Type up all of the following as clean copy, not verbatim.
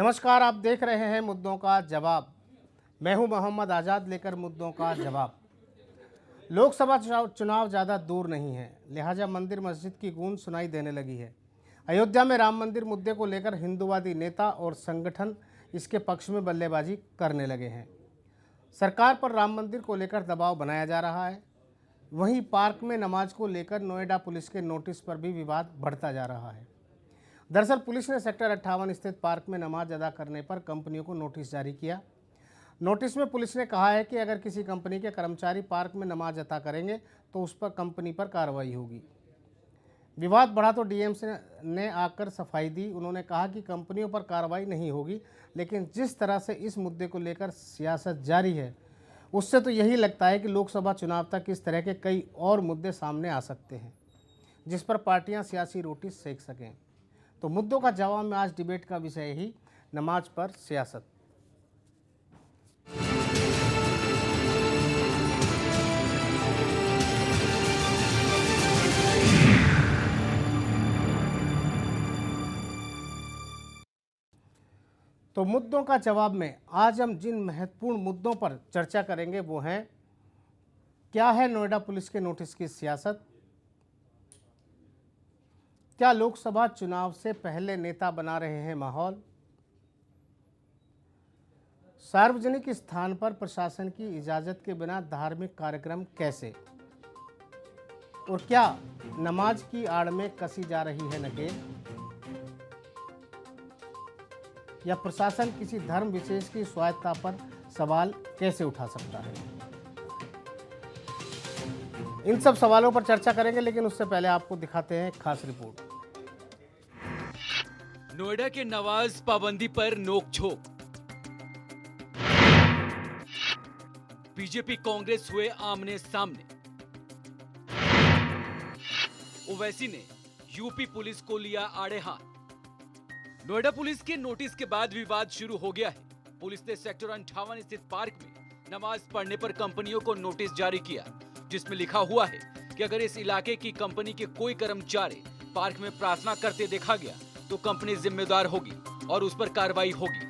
नमस्कार, आप देख रहे हैं मुद्दों का जवाब। मैं हूं मोहम्मद आज़ाद, लेकर मुद्दों का जवाब। लोकसभा चुनाव ज़्यादा दूर नहीं है, लिहाजा मंदिर मस्जिद की गूंज सुनाई देने लगी है। अयोध्या में राम मंदिर मुद्दे को लेकर हिंदूवादी नेता और संगठन इसके पक्ष में बल्लेबाजी करने लगे हैं। सरकार पर राम मंदिर को लेकर दबाव बनाया जा रहा है। वहीं पार्क में नमाज को लेकर नोएडा पुलिस के नोटिस पर भी विवाद बढ़ता जा रहा है। दरअसल पुलिस ने सेक्टर 58 स्थित पार्क में नमाज अदा करने पर कंपनियों को नोटिस जारी किया। नोटिस में पुलिस ने कहा है कि अगर किसी कंपनी के कर्मचारी पार्क में नमाज अदा करेंगे तो उस पर कंपनी पर कार्रवाई होगी। विवाद बढ़ा तो डीएम ने आकर सफाई दी। उन्होंने कहा कि कंपनियों पर कार्रवाई नहीं होगी, लेकिन जिस तरह से इस मुद्दे को लेकर सियासत जारी है, उससे तो यही लगता है कि लोकसभा चुनाव तक इस तरह के कई और मुद्दे सामने आ सकते हैं, जिस पर पार्टियां सियासी रोटी सेक सकें। तो मुद्दों का जवाब में आज डिबेट का विषय ही नमाज पर सियासत। तो मुद्दों का जवाब में आज हम जिन महत्वपूर्ण मुद्दों पर चर्चा करेंगे वो हैं: क्या है नोएडा पुलिस के नोटिस की सियासत? क्या लोकसभा चुनाव से पहले नेता बना रहे हैं माहौल? सार्वजनिक स्थान पर प्रशासन की इजाजत के बिना धार्मिक कार्यक्रम कैसे? और क्या नमाज की आड़ में कसी जा रही है नकेल? या प्रशासन किसी धर्म विशेष की स्वायत्तता पर सवाल कैसे उठा सकता है? इन सब सवालों पर चर्चा करेंगे, लेकिन उससे पहले आपको दिखाते हैं एक खास रिपोर्ट। नोएडा के नमाज पाबंदी पर नोकझोंक। बीजेपी कांग्रेस हुए आमने सामने। ओवैसी ने यूपी पुलिस को लिया आड़े हाथ। नोएडा पुलिस के नोटिस के बाद विवाद शुरू हो गया है। पुलिस ने सेक्टर 58 स्थित पार्क में नमाज पढ़ने पर कंपनियों को नोटिस जारी किया, जिसमें लिखा हुआ है कि अगर इस इलाके की कंपनी के कोई कर्मचारी पार्क में प्रार्थना करते देखा गया तो कंपनी जिम्मेदार होगी और उस पर कार्रवाई होगी।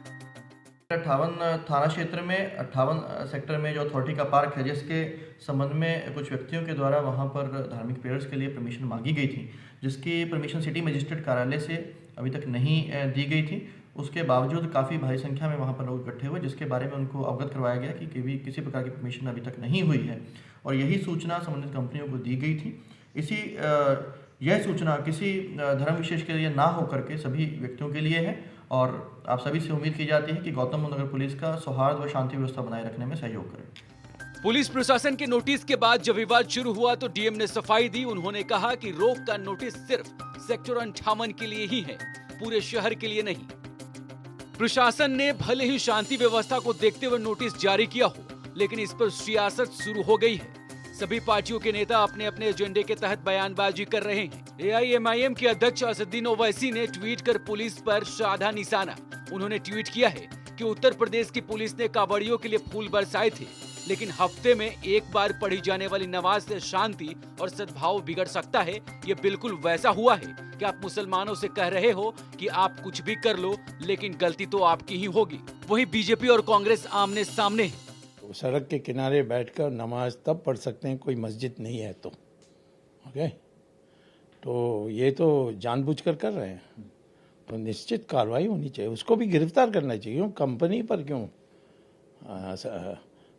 58 थाना क्षेत्र में 58 सेक्टर में जो अथॉरिटी का पार्क है, जिसके संबंध में कुछ व्यक्तियों के द्वारा वहां पर धार्मिक प्रेयर्स के लिए परमिशन मांगी गई थी, जिसकी परमिशन सिटी मजिस्ट्रेट कार्यालय से अभी तक नहीं दी गई थी। उसके बावजूद काफ़ी भारी संख्या में वहां पर लोग इकट्ठे हुए, जिसके बारे में उनको अवगत करवाया गया कि किसी प्रकार की परमिशन अभी तक नहीं हुई है और यही सूचना संबंधित कंपनियों को दी गई थी। यह सूचना किसी धर्म विशेष के लिए ना होकर के सभी व्यक्तियों के लिए है और आप सभी से उम्मीद की जाती है कि गौतम बुद्ध नगर पुलिस का सौहार्द व शांति व्यवस्था बनाए रखने में सहयोग करें। पुलिस प्रशासन के नोटिस के बाद जब विवाद शुरू हुआ तो डीएम ने सफाई दी। उन्होंने कहा कि रोक का नोटिस सिर्फ सेक्टर 58 के लिए ही है, पूरे शहर के लिए नहीं। प्रशासन ने भले ही शांति व्यवस्था को देखते हुए नोटिस जारी किया हो, लेकिन इस पर सियासत शुरू हो गई है। सभी पार्टियों के नेता अपने अपने एजेंडे के तहत बयानबाजी कर रहे हैं। एआईएमआईएम के अध्यक्ष असदुद्दीन ओवैसी ने ट्वीट कर पुलिस पर साधा निशाना। उन्होंने ट्वीट किया है कि उत्तर प्रदेश की पुलिस ने कांवड़ियों के लिए फूल बरसाए थे, लेकिन हफ्ते में एक बार पढ़ी जाने वाली नमाज से शांति और सद्भाव बिगड़ सकता है। ये बिल्कुल वैसा हुआ है कि आप मुसलमानों से कह रहे हो कि आप कुछ भी कर लो, लेकिन गलती तो आपकी ही होगी। वहीं बीजेपी और कांग्रेस आमने सामने है। सड़क के किनारे बैठकर नमाज तब पढ़ सकते हैं कोई मस्जिद नहीं है तो, ओके। तो ये तो जानबूझकर कर रहे हैं, तो निश्चित कार्रवाई होनी चाहिए, उसको भी गिरफ्तार करना चाहिए। कंपनी पर क्यों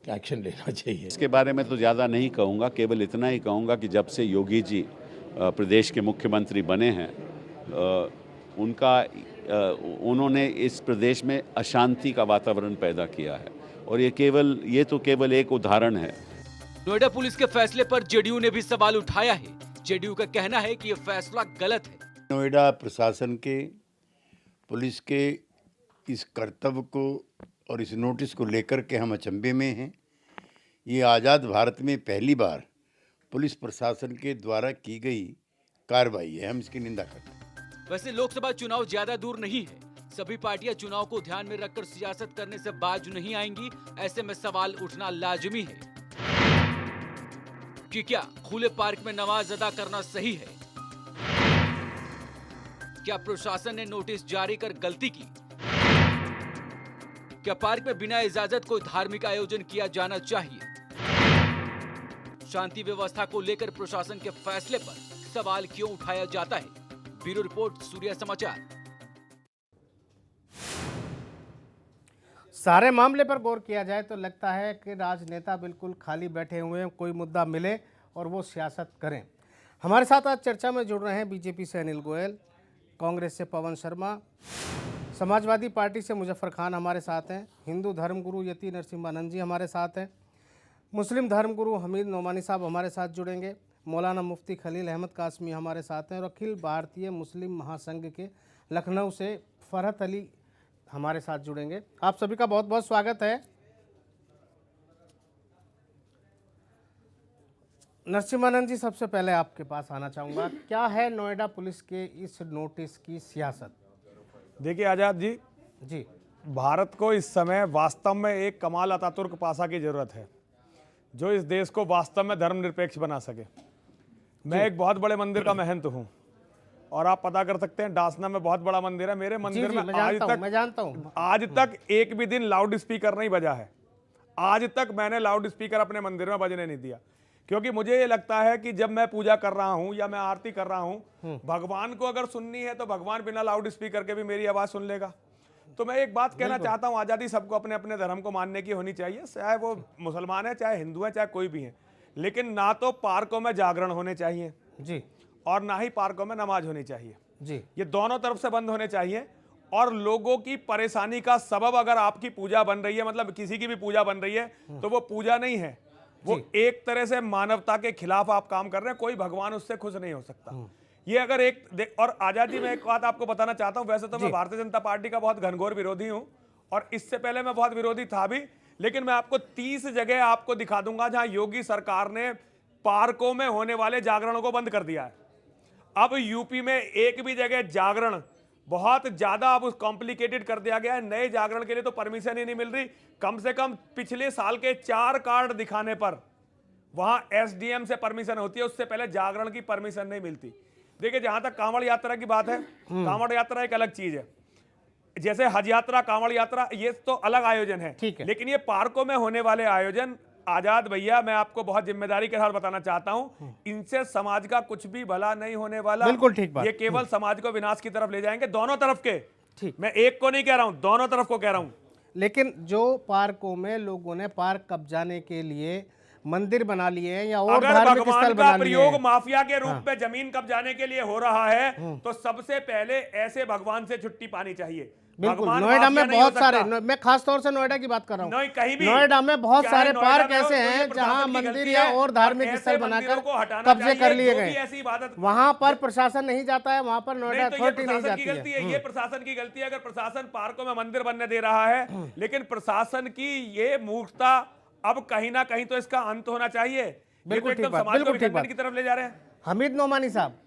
एक्शन लेना चाहिए? इसके बारे में तो ज़्यादा नहीं कहूँगा, केवल इतना ही कहूँगा कि जब से योगी जी प्रदेश के मुख्यमंत्री बने हैं, उन्होंने इस प्रदेश में अशांति का वातावरण पैदा किया है और ये तो केवल एक उदाहरण है। नोएडा पुलिस के फैसले पर जेडीयू ने भी सवाल उठाया है। जेडीयू का कहना है कि यह फैसला गलत है। नोएडा प्रशासन के पुलिस के इस कर्तव्य को और इस नोटिस को लेकर के हम अचंभे में हैं। ये आज़ाद भारत में पहली बार पुलिस प्रशासन के द्वारा की गई कार्रवाई है, हम इसकी निंदा करते हैं। वैसे लोकसभा चुनाव ज्यादा दूर नहीं है। सभी पार्टियां चुनाव को ध्यान में रखकर सियासत करने से बाज नहीं आएंगी। ऐसे में सवाल उठना लाजमी है कि क्या खुले पार्क में नमाज अदा करना सही है? क्या प्रशासन ने नोटिस जारी कर गलती की? क्या पार्क में बिना इजाजत कोई धार्मिक आयोजन किया जाना चाहिए? शांति व्यवस्था को लेकर प्रशासन के फैसले पर सवाल क्यों उठाया जाता है? ब्यूरो रिपोर्ट, सूर्य समाचार। सारे मामले पर गौर किया जाए तो लगता है कि राजनेता बिल्कुल खाली बैठे हुए हैं, कोई मुद्दा मिले और वो सियासत करें। हमारे साथ आज चर्चा में जुड़ रहे हैं बीजेपी से अनिल गोयल, कांग्रेस से पवन शर्मा, समाजवादी पार्टी से मुजफ्फर खान हमारे साथ हैं, हिंदू धर्मगुरु यति नरसिम्हानंद जी हमारे साथ हैं, मुस्लिम धर्मगुरु हमीद नोमानी साहब हमारे साथ जुड़ेंगे, मौलाना मुफ्ती खलील अहमद कासमी हमारे साथ हैं और अखिल भारतीय मुस्लिम महासंघ के लखनऊ से फरहत अली हमारे साथ जुड़ेंगे। आप सभी का बहुत बहुत स्वागत है। नरसिम्हानंद जी, सबसे पहले आपके पास आना चाहूँगा, क्या है नोएडा पुलिस के इस नोटिस की सियासत? देखिए आज़ाद जी, भारत को इस समय वास्तव में एक कमाल अतातुर्क पासा की ज़रूरत है जो इस देश को वास्तव में धर्मनिरपेक्ष बना सके। मैं एक बहुत बड़े मंदिर का महंत हूँ और आप पता कर सकते हैं डासना में बहुत बड़ा मंदिर है। मेरे मंदिर में मैं जानता हूँ आज तक एक भी दिन लाउड स्पीकर नहीं बजा है। आज तक मैंने लाउड स्पीकर अपने मंदिर में बजने नहीं दिया, क्योंकि मुझे ये लगता है कि जब मैं पूजा कर रहा हूँ या मैं आरती कर रहा हूँ, भगवान को अगर सुननी है तो भगवान बिना लाउड स्पीकर के भी मेरी आवाज़ सुन लेगा। तो मैं एक बात कहना चाहता हूँ, आज़ादी सबको अपने अपने धर्म को मानने की होनी चाहिए, चाहे वो मुसलमान है, चाहे हिंदू है, चाहे कोई भी है। लेकिन ना तो पार्कों में जागरण होने चाहिए जी और ना ही पार्कों में नमाज होनी चाहिए जी। ये दोनों तरफ से बंद होने चाहिए। और लोगों की परेशानी का सबब अगर आपकी पूजा बन रही है, मतलब किसी की भी पूजा बन रही है, तो वो पूजा नहीं है, वो एक तरह से मानवता के खिलाफ आप काम कर रहे हैं। कोई भगवान उससे खुश नहीं हो सकता। ये अगर और आजादी में एक बात आपको बताना चाहता हूं, वैसे तो मैं भारतीय जनता पार्टी का बहुत घनघोर विरोधी हूं और इससे पहले मैं बहुत विरोधी था भी, लेकिन मैं आपको 30 जगह आपको दिखा दूंगा जहां योगी सरकार ने पार्कों में होने वाले जागरणों को बंद कर दिया है। अब यूपी में एक भी जगह जागरण बहुत ज्यादा अब कॉम्प्लिकेटेड कर दिया गया है। नए जागरण के लिए तो परमिशन ही नहीं मिल रही। कम से कम पिछले साल के 4 कार्ड दिखाने पर वहां एसडीएम से परमिशन होती है, उससे पहले जागरण की परमिशन नहीं मिलती। देखिए, जहां तक कांवड़ यात्रा की बात है, कांवड़ यात्रा एक अलग चीज है। जैसे हज यात्रा, कांवड़ यात्रा, ये तो अलग आयोजन है, लेकिन ये पार्कों में होने वाले आयोजन, आजाद भैया, मैं आपको बहुत जिम्मेदारी के साथ बताना चाहता हूं, इनसे समाज का कुछ भी भला नहीं होने वाला। बिल्कुल ठीक बात। ये केवल समाज को विनाश की तरफ ले जाएंगे, दोनों तरफ के। ठीक, मैं एक को नहीं कह रहा हूं, दोनों तरफ को कह रहा हूं। लेकिन जो पार्कों में लोगों ने पार्क कब्जाने के लिए मंदिर बना लिए हैं या और अगर धार्मिक स्थल भगवान बना का लिए प्रयोग हैं, माफिया के रूप में जमीन कब्जाने के लिए हो रहा है, तो सबसे पहले ऐसे भगवान से छुट्टी पानी चाहिए। बिल्कुल। नोएडा में बहुत सारे, मैं खास तौर से नोएडा की बात कर रहा हूँ, कहीं भी नोएडा में बहुत सारे पार्क ऐसे हैं जहां मंदिर या और धार्मिक स्थल बनाकर कब्जे कर लिए गए। वहां पर प्रशासन नहीं जाता है, वहां पर नोएडा अथॉरिटी नहीं जाती है। ये प्रशासन की गलती है अगर प्रशासन पार्कों में मंदिर बनने दे रहा है, लेकिन प्रशासन की ये मूर्खता अब कहीं ना कहीं तो इसका अंत होना चाहिए। बिल्कुल ठीक बात, बिल्कुल ठीक बात की तरफ ले जा रहे हैं। हमीद नोमानी साहब,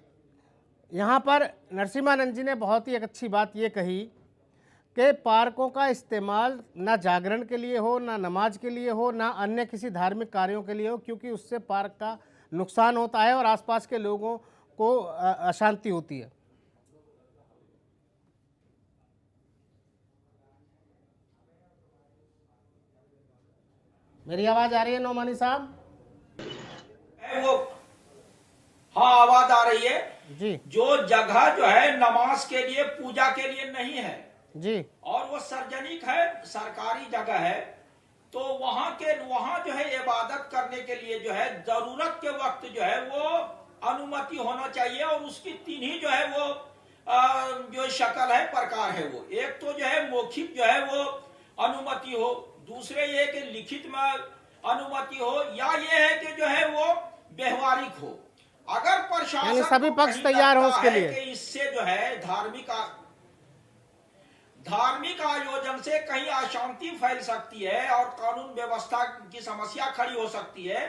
यहाँ पर नरसिम्हानंद जी ने बहुत ही एक अच्छी बात ये कही कि पार्कों का इस्तेमाल ना जागरण के लिए हो, ना नमाज के लिए हो, ना अन्य किसी धार्मिक कार्यों के लिए हो, क्योंकि उससे पार्क का नुकसान होता है और आसपास के लोगों को अशांति होती है। मेरी आवाज आ रही है नोमानी साहब? वो हाँ, आवाज आ रही है जी। जो जगह जो है नमाज के लिए, पूजा के लिए नहीं है जी, और वो सार्वजनिक है, सरकारी जगह है, तो वहां जो है इबादत करने के लिए जो है जरूरत के वक्त जो है वो अनुमति होना चाहिए। और उसकी 3 ही जो है वो जो शक्ल है, प्रकार है। वो एक तो जो है मौखिक जो है वो अनुमति हो, दूसरे ये कि लिखित में अनुमति हो, या ये है कि जो है वो व्यवहारिक हो। अगर प्रशासन सभी पक्ष तैयार हो उसके लिए कि इससे जो है धार्मिक आयोजन से कहीं अशांति फैल सकती है और कानून व्यवस्था की समस्या खड़ी हो सकती है,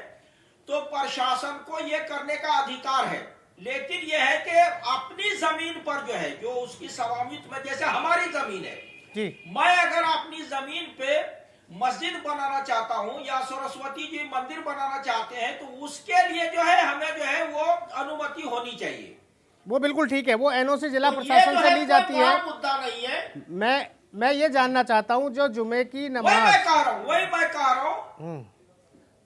तो प्रशासन को यह करने का अधिकार है। लेकिन यह है कि अपनी जमीन पर जो है, जो उसकी स्वामित्व में, जैसे हमारी जमीन है जी, मैं अगर अपनी जमीन पे मस्जिद बनाना चाहता हूं या सरस्वती जी मंदिर बनाना चाहते हैं, तो उसके लिए जो है हमें जो है वो अनुमति होनी चाहिए। वो बिल्कुल ठीक है, वो एनओसी जिला प्रशासन से ली जाती है। मुद्दा नहीं है। मैं ये जानना चाहता हूँ जो जुमे की वही नमाज मैं कह रहा हूँ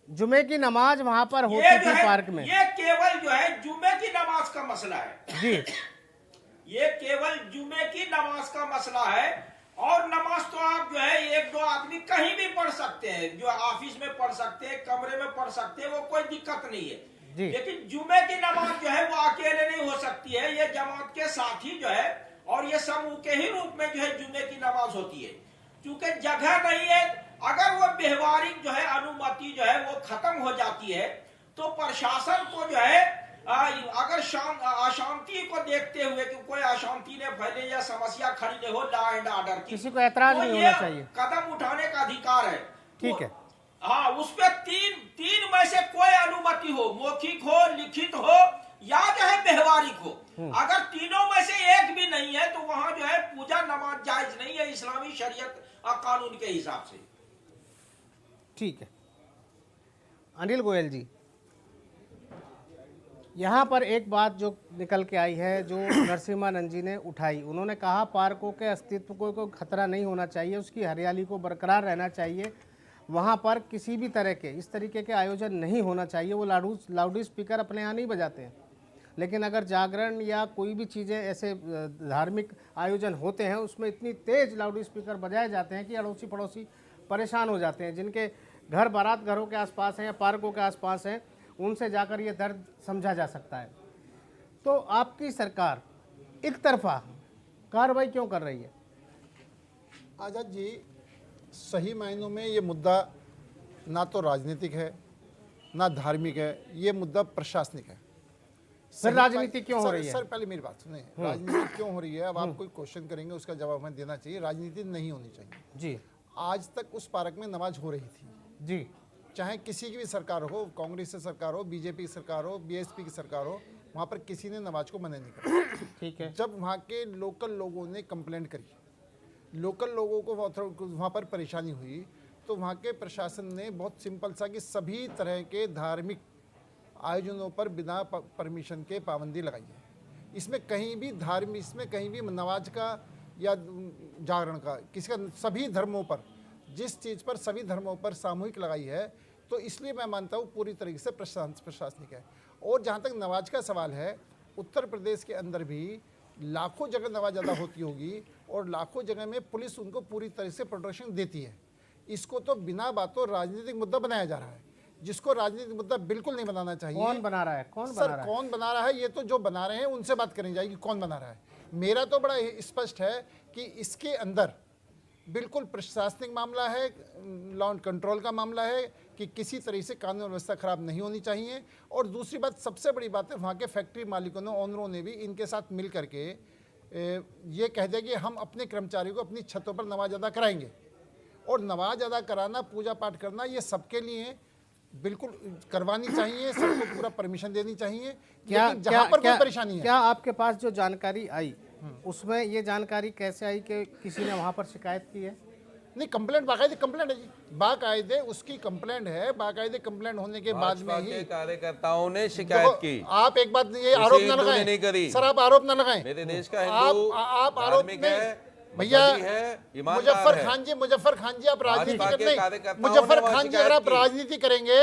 जुमे की नमाज वहां पर ये होती जो थी है, पार्क में। ये केवल जो है जुमे की नमाज का मसला है जी ये केवल जुमे की नमाज का मसला है। और नमाज तो आप जो है एक दो आदमी कहीं भी पढ़ सकते हैं, जो ऑफिस में पढ़ सकते हैं, कमरे में पढ़ सकते हैं, वो कोई दिक्कत नहीं है। जी। लेकिन जुमे की नमाज जो है वो अकेले नहीं हो सकती है, ये जमात के साथ ही जो है और ये समूह के ही रूप में जो है जुमे की नमाज होती है। क्योंकि जगह नहीं है, अगर वो व्यवहारिक जो है अनुमति जो है वो खत्म हो जाती है तो प्रशासन को जो है अगर अशांति को देखते हुए कि कोई अशांति ने फैले या समस्या खड़ी नहीं हो लॉ एंड ऑर्डर की, किसी को ऐतराज तो नहीं ये होना चाहिए। कदम उठाने का अधिकार है। ठीक है। हाँ, उस पर तीन में से कोई अनुमति हो, मौखिक हो, लिखित हो या जो है व्यवहारिक हो, अगर तीनों में से एक भी नहीं है तो वहां जो है पूजा नमाज जायज नहीं है इस्लामी शरीयत कानून के हिसाब से। ठीक है। अनिल गोयल जी, यहाँ पर एक बात जो निकल के आई है जो नरसिम्हानंद जी ने उठाई, उन्होंने कहा पार्कों के अस्तित्व को खतरा नहीं होना चाहिए, उसकी हरियाली को बरकरार रहना चाहिए, वहाँ पर किसी भी तरह के इस तरीके के आयोजन नहीं होना चाहिए। वो लाउड स्पीकर अपने यहाँ नहीं बजाते हैं, लेकिन अगर जागरण या कोई भी चीज़ें ऐसे धार्मिक आयोजन होते हैं उसमें इतनी तेज़ लाउड स्पीकर बजाए जाते हैं कि अड़ोसी पड़ोसी परेशान हो जाते हैं। जिनके घर बारात घरों के आसपास हैं या पार्कों के आसपास हैं, उनसे जाकर ये दर्द समझा जा सकता है। तो आपकी सरकार एक तरफा कार्रवाई क्यों कर रही है? आज़ाद जी, सही मायनों में ये मुद्दा ना तो राजनीतिक है ना धार्मिक है, ये मुद्दा प्रशासनिक है। फिर राजनीति क्यों हो रही है? सर पहले मेरी बात सुने, राजनीति क्यों हो रही है? अब आप कोई क्वेश्चन करेंगे उसका जवाब हमें देना चाहिए। राजनीति नहीं होनी चाहिए जी। आज तक उस पार्क में नमाज हो रही थी जी। चाहे किसी की भी सरकार हो, कांग्रेस की सरकार हो, बीजेपी की सरकार हो, बीएसपी की सरकार हो, वहाँ पर किसी ने नमाज को मना नहीं करा। ठीक है। जब वहाँ के लोकल लोगों ने कंप्लेंट करी, लोकल लोगों को वहाँ पर परेशानी हुई, तो वहाँ के प्रशासन ने बहुत सिंपल सा कि सभी तरह के धार्मिक आयोजनों पर बिना परमिशन के पाबंदी लगाई है। इसमें कहीं भी नमाज का या जागरण का किसी का सभी धर्मों पर, जिस चीज़ पर सभी धर्मों पर सामूहिक लगाई है, तो इसलिए मैं मानता हूँ पूरी तरीके से प्रशासनिक है। और जहाँ तक नमाज का सवाल है, उत्तर प्रदेश के अंदर भी लाखों जगह नमाज अदा होती होगी और लाखों जगह में पुलिस उनको पूरी तरह से प्रोटेक्शन देती है। इसको तो बिना बातों राजनीतिक मुद्दा बनाया जा रहा है, जिसको राजनीतिक मुद्दा बिल्कुल नहीं बनाना चाहिए। कौन बना रहा है? कौन बना रहा है? ये तो जो बना रहे हैं उनसे बात करनी जाएगी, कौन बना रहा है। मेरा तो बड़ा स्पष्ट है कि इसके अंदर बिल्कुल प्रशासनिक मामला है, लॉ एंड कंट्रोल का मामला है कि किसी तरह से कानून व्यवस्था खराब नहीं होनी चाहिए। और दूसरी बात, सबसे बड़ी बात है, वहाँ के फैक्ट्री मालिकों ने, ओनरों ने भी इनके साथ मिल करके ये कह दिया कि हम अपने कर्मचारियों को अपनी छतों पर नमाज अदा कराएंगे। और नमाज अदा कराना, पूजा पाठ करना, ये सबके लिए बिल्कुल करवानी चाहिए, सबको पूरा परमिशन देनी चाहिए। जहाँ पर कोई परेशानी है। क्या आपके पास जो जानकारी आई उसमें ये जानकारी कैसे आई कि किसी ने वहाँ पर शिकायत की है? नहीं, कंप्लेंट बाकायदे कंप्लेंट है जी, बाकायदे उसकी कंप्लेंट है। बाकायदे कंप्लेंट होने के बाद में ही कार्यकर्ताओं ने शिकायत की। आप एक बात, ये आरोप न लगाएं सर, आप आरोप न लगाएं। मेरे देश का हिंदू आप आरोप है, भैया। मुजफ्फर खान जी, आप राजनीति करते, मुजफ्फर खान जी अगर आप राजनीति करेंगे,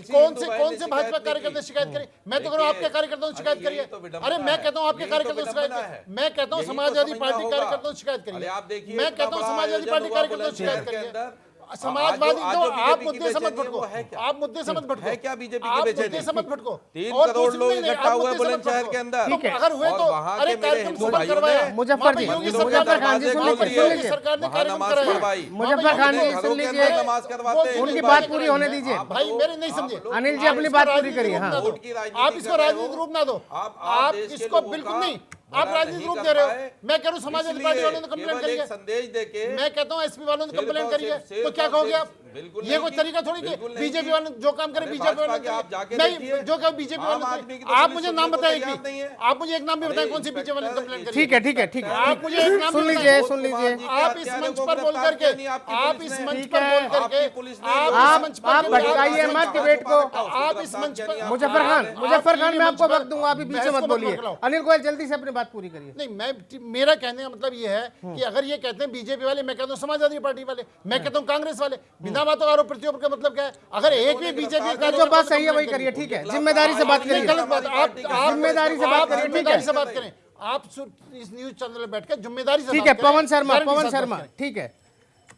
कौन से भाजपा कार्यकर्ता शिकायत करें? मैं तो कह रहा हूँ आपके कार्यकर्ताओं से शिकायत करिए। अरे मैं कहता हूँ आपके कार्यकर्ताओं से शिकायत करिए, मैं कहता हूँ समाजवादी पार्टी कार्यकर्ताओं से शिकायत करिए, मैं कहता हूँ समाजवादी पार्टी कार्यकर्ताओं से शिकायत करिए। समाजवादी जो आप मुद्दे समझ भटको, आप मुद्दे समझ भटको, क्या बीजेपी आप के मुद्दे समझ भटको। 3 करोड़ लोग इकट्ठा हुए बुलंदशहर के अंदर, अगर हुए तो अरे कार्यक्रम सफल करवाया। मुजफ्फर खान जी सुन लीजिए, सरकार ने कार्यक्रम करवाया। मुजफ्फर खान जी सुन लीजिए, उनकी बात पूरी होने दीजिए। भाई मेरे नहीं समझे, अनिल जी अपनी बात पूरी करिए। हाँ, आप इसको राजनीतिक रूप ना दो, आप इसको बिल्कुल नहीं, आप राजनीतिक रूप दे रहे हो। मैं कह रहा हूँ समाजवादी पार्टी वालों ने कंप्लेंट करी है, संदेश देके मैं कहता हूँ एसपी वालों ने कंप्लेंट करी है, तो क्या कहोगे आप? बिल्कुल ये नहीं कोई की, तरीका थोड़ी कि बिल्कुल नहीं बीजेपी की। वाले जो काम करे अरे बीजेपी भाजपा वाले के आप जाके नहीं, देखिए। जो क्या बीजेपी आम वाले आदमी की तो आप पुलिस मुझे सुनने नाम को बताएं तैयार नहीं है। आप मुझे एक नाम भी अरे बताएं कौन सी बीजेपी वाले इंस्पेक्टर, कंप्लेंट करी। ठीक है ठीक है ठीक है आप मुझे एक नाम सुन भी लीजिए बताएं। सुन लीजिए आप इस मंच पर बोल करके आप इस मंच पर बोल करके आप भटकाइए मत डिबेट को। आप इस मंच पर मुजफ्फर खान मैं आपको वक्त दूंगा, अभी पीछे मत बोलिए। पकड़ाओ। अनिल गोयल जल्दी से अपनी बात पूरी करिए। नहीं, मैं मेरा कहने का मतलब ये है कि अगर ये कहते हैं बीजेपी वाले, मैं कहता हूँ समाजवादी पार्टी वाले, मैं कहता हूँ कांग्रेस वाले, बिना बातों आरोप प्रत्यारोप का मतलब क्या है? अगर एक भी बीजेपी का जो बात सही है वही करिए, ठीक है, जिम्मेदारी से बात करिए। गलत बात, आप जिम्मेदारी से बात करिए, ठीक जिम्मेदारी है से बात करें। आप इस न्यूज चैनल में बैठकर जिम्मेदारी से ठीक बात है। करें, पवन शर्मा गारंटी पवन से बात शर्मा करें। ठीक है।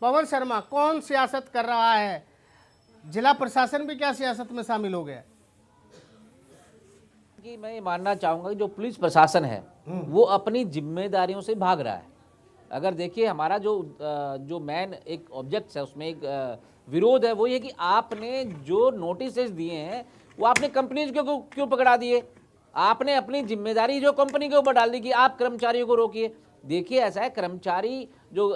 पवन शर्मा कौन सियासत कर रहा है? जिला प्रशासन भी क्या सियासत में शामिल हो गया? कि मैं ये मानना चाहूँगा कि जो पुलिस प्रशासन है वो अपनी जिम्मेदारियों से भाग रहा है। अगर देखिए हमारा जो मेन एक ऑब्जेक्ट है, उसमें एक विरोध है, वो ये कि आपने जो नोटिस दिए हैं वो आपने कंपनीज को क्यों पकड़ा दिए? आपने अपनी जिम्मेदारी जो कंपनी के ऊपर डाल दी कि आप कर्मचारियों को रोकिए। देखिए ऐसा है, कर्मचारी जो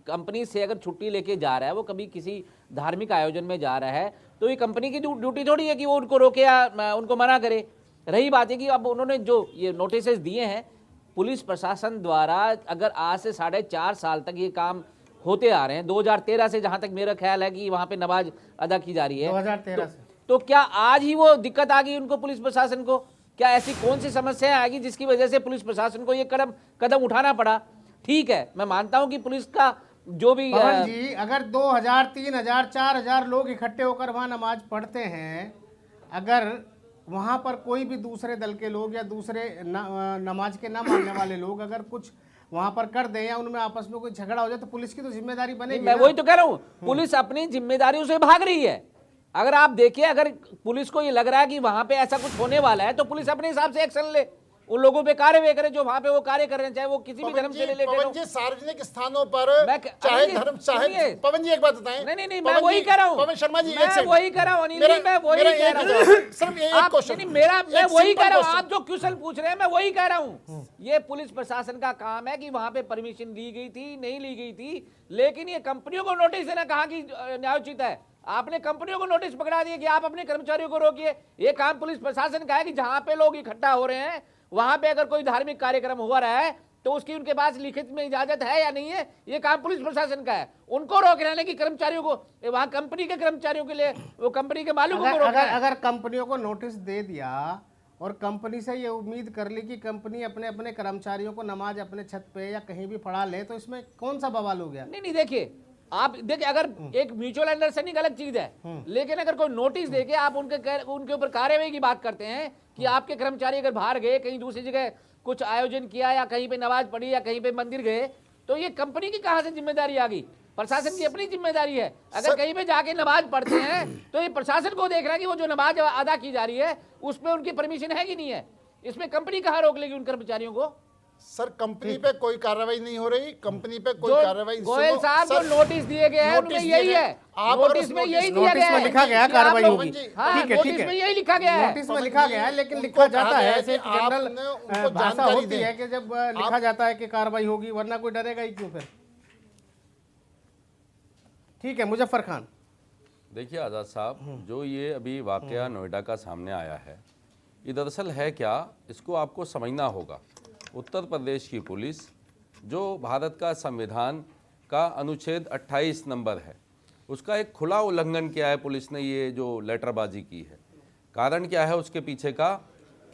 कंपनी से अगर छुट्टी लेके जा रहा है, वो कभी किसी धार्मिक आयोजन में जा रहा है, तो ये कंपनी की ड्यूटी थोड़ी है कि वो उनको रोके या उनको मना करे। रही बात है कि अब उन्होंने जो ये नोटिस दिए हैं पुलिस प्रशासन द्वारा, अगर आज से 4.5 साल तक ये काम होते आ रहे हैं, 2013 से जहां तक मेरा ख्याल है कि वहां पे नमाज अदा की जा रही है 2013 से। तो क्या आज ही वो दिक्कत आ गई उनको, पुलिस प्रशासन को? क्या ऐसी कौन सी समस्या आएगी जिसकी वजह से पुलिस प्रशासन को ये कदम उठाना पड़ा? ठीक है, मैं मानता हूं कि पुलिस का जो भी पवन जी, अगर 2000, 3000, 4000 लोग इकट्ठे होकर वहां नमाज पढ़ते हैं, अगर वहां पर कोई भी दूसरे दल के लोग या दूसरे नमाज के ना मानने वाले लोग अगर कुछ वहां पर कर दें या उनमें आपस में कोई झगड़ा हो जाए, तो पुलिस की तो जिम्मेदारी बनेगी। मैं वही तो कह रहा हूं, पुलिस अपनी जिम्मेदारियों से भाग रही है। अगर आप देखिए, अगर पुलिस को ये लग रहा है कि वहां पे ऐसा कुछ होने वाला है, तो पुलिस अपने हिसाब से एक्शन ले, उन लोगों पे कार्रवाई करे जो वहां पे वो कार्य कर रहे हैं, चाहे वो किसी भी धर्म से रिलेटेड हो। पवन जी, सार्वजनिक स्थानों पर चाहे धर्म चाहे, पवन जी एक बात बताएं। नहीं मैं वही कह रहा हूं। पवन शर्मा जी, मैं वही कह रहा हूं अनिल जी, मैं वही कह रहा हूं। सिर्फ एक आप क्वेश्चन, नहीं, मेरा मैं वही कह रहा हूं, आप जो क्वेश्चन पूछ रहे हैं मैं वही कह रहा हूं। ये पुलिस प्रशासन का काम है कि वहां पे परमिशन ली गई थी, नहीं ली गई थी, लेकिन ये कंपनियों को नोटिस देना कहा कि न्यायोचित है। आपने कंपनियों को नोटिस पकड़ा दिया कि आप अपने कर्मचारियों को रोकिए। ये काम पुलिस प्रशासन का है कि जहां पे लोग इकट्ठा हो रहे हैं, वहां पे अगर कोई धार्मिक कार्यक्रम हो रहा है तो उसकी उनके पास लिखित में इजाजत है या नहीं है, ये काम पुलिस प्रशासन का है। उनको रोक रहने की कर्मचारियों को, वहां कंपनी के कर्मचारियों के लिए, वो कंपनी के मालिकों को रोकना है। अगर कंपनियों को नोटिस दे दिया और कंपनी से ये उम्मीद कर ली कि कंपनी अपने अपने कर्मचारियों को नमाज अपने छत पे या कहीं भी पढ़ा ले, तो इसमें कौन सा बवाल हो गया? नहीं देखिए, आप देखिए, अगर एक म्यूचुअल अंडरस्टैंडिंग अलग चीज है, लेकिन अगर कोई नोटिस देके आप उनके ऊपर कार्रवाई की बात करते हैं कि आपके कर्मचारी अगर बाहर गए, कहीं दूसरी जगह कुछ आयोजन किया या कहीं पे नमाज पढ़ी या कहीं पे मंदिर गए, तो ये कंपनी की कहां से जिम्मेदारी आ गई? प्रशासन की अपनी जिम्मेदारी है। अगर कहीं पे जाके नमाज पढ़ते हैं तो ये प्रशासन को देख रहा है कि वो जो नमाज अदा की जा रही है उसमें उनकी परमिशन है कि नहीं है। इसमें कंपनी कहां रोक लेगी उन कर्मचारियों को? सर, कंपनी पे कोई कार्रवाई नहीं हो रही, कंपनी पे कोई कार्रवाई। गोयल साहब, जो नोटिस दिए गए हैं उनमें यही है, आप नोटिस में यही दिया गया है, नोटिस में लिखा गया है कार्रवाई होगी। ठीक है, नोटिस में यही लिखा गया है, नोटिस में लिखा गया है, लेकिन लिखा जाता है ऐसे जनरल भाषा होती है कि जब लिखा जाता है कि कार्रवाई होगी, वरना कोई डरेगा ही क्यों फिर? ठीक है, मुजफ्फर खान। देखिए आज़ाद साहब, जो ये अभी वाकया नोएडा का सामने आया है, ये दरअसल है क्या, इसको आपको समझना होगा। उत्तर प्रदेश की पुलिस, जो भारत का संविधान का अनुच्छेद 28 नंबर है, उसका एक खुला उल्लंघन किया है पुलिस ने, ये जो लेटरबाजी की है। कारण क्या है उसके पीछे का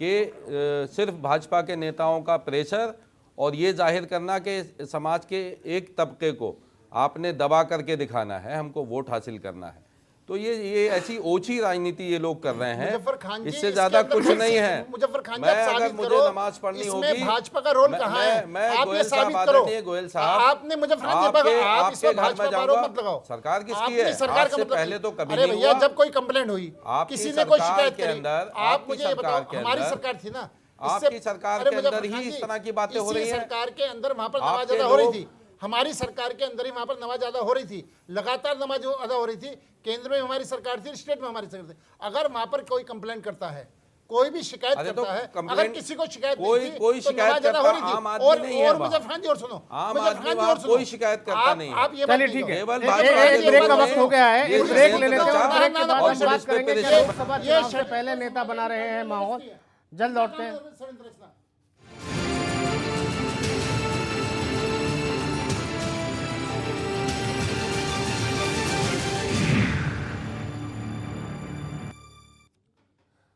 कि सिर्फ भाजपा के नेताओं का प्रेशर और ये जाहिर करना कि समाज के एक तबके को आपने दबा करके दिखाना है, हमको वोट हासिल करना है। तो ये ऐसी ओछी राजनीति ये लोग कर रहे हैं, इससे ज्यादा कुछ नहीं है। मुजफ्फर खान जी, मैं अगर मुझे नमाज पढ़नी होगी, भाजपा का रोल कहाँ है? मैं आप गोयल ये साहब, साबित करो। आदरणीय गोयल साहब, आपने मुजफ्फर खान जी, आप इसमें भाजपा का आरोप मत लगाओ। सरकार किसकी है? सरकार का मतलब पहले तो कभी अरे नहीं भैया, हुआ। जब कोई कंप्लेंट हुई, किसी ने कोई शिकायत करी, आप मुझे ये बताओ, हमारी सरकार थी ना, आपकी सरकार के अंदर ही इस तरह की बातें हो रही हैं। सरकार के अंदर वहां पर नमाज अदा हो रही थी, हमारी सरकार के अंदर ही वहां पर नमाज अदा हो रही थी, लगातार नमाज अदा हो रही थी। केंद्र में हमारी सरकार थी, स्टेट में हमारी सरकार थी। अगर वहां पर कोई कंप्लेंट करता है कोई भी शिकायत अरे तो करता है, अगर कंप्लेंट- किसी को शिकायत कोई- नहीं थी, कोई तो शिकायत नवाज़ करता हो रही थी। आम आदमी और नहीं है और वहाँ। मुजफ्फर खान जी और सुनो, आम मुजफ्फर आदमी खान जी वहाँ और सुनो। कोई शिकायत करता नहीं है। आप ये चलिए बात ठीक नहीं है, कहो। केवल एक- भाजपा एक- के एक ब्रेक का लोगों वक्त ने हो गया है, ये एक ब्रेक ले षड्यंत्र लेते हैं और रचा ब्रेक के बाद और हम बात षड्यंत्र करेंगे कि पे लोकसभा चुनाव से पहले नेता बना रहे हैं माहौल। जल्द लौटते हैं।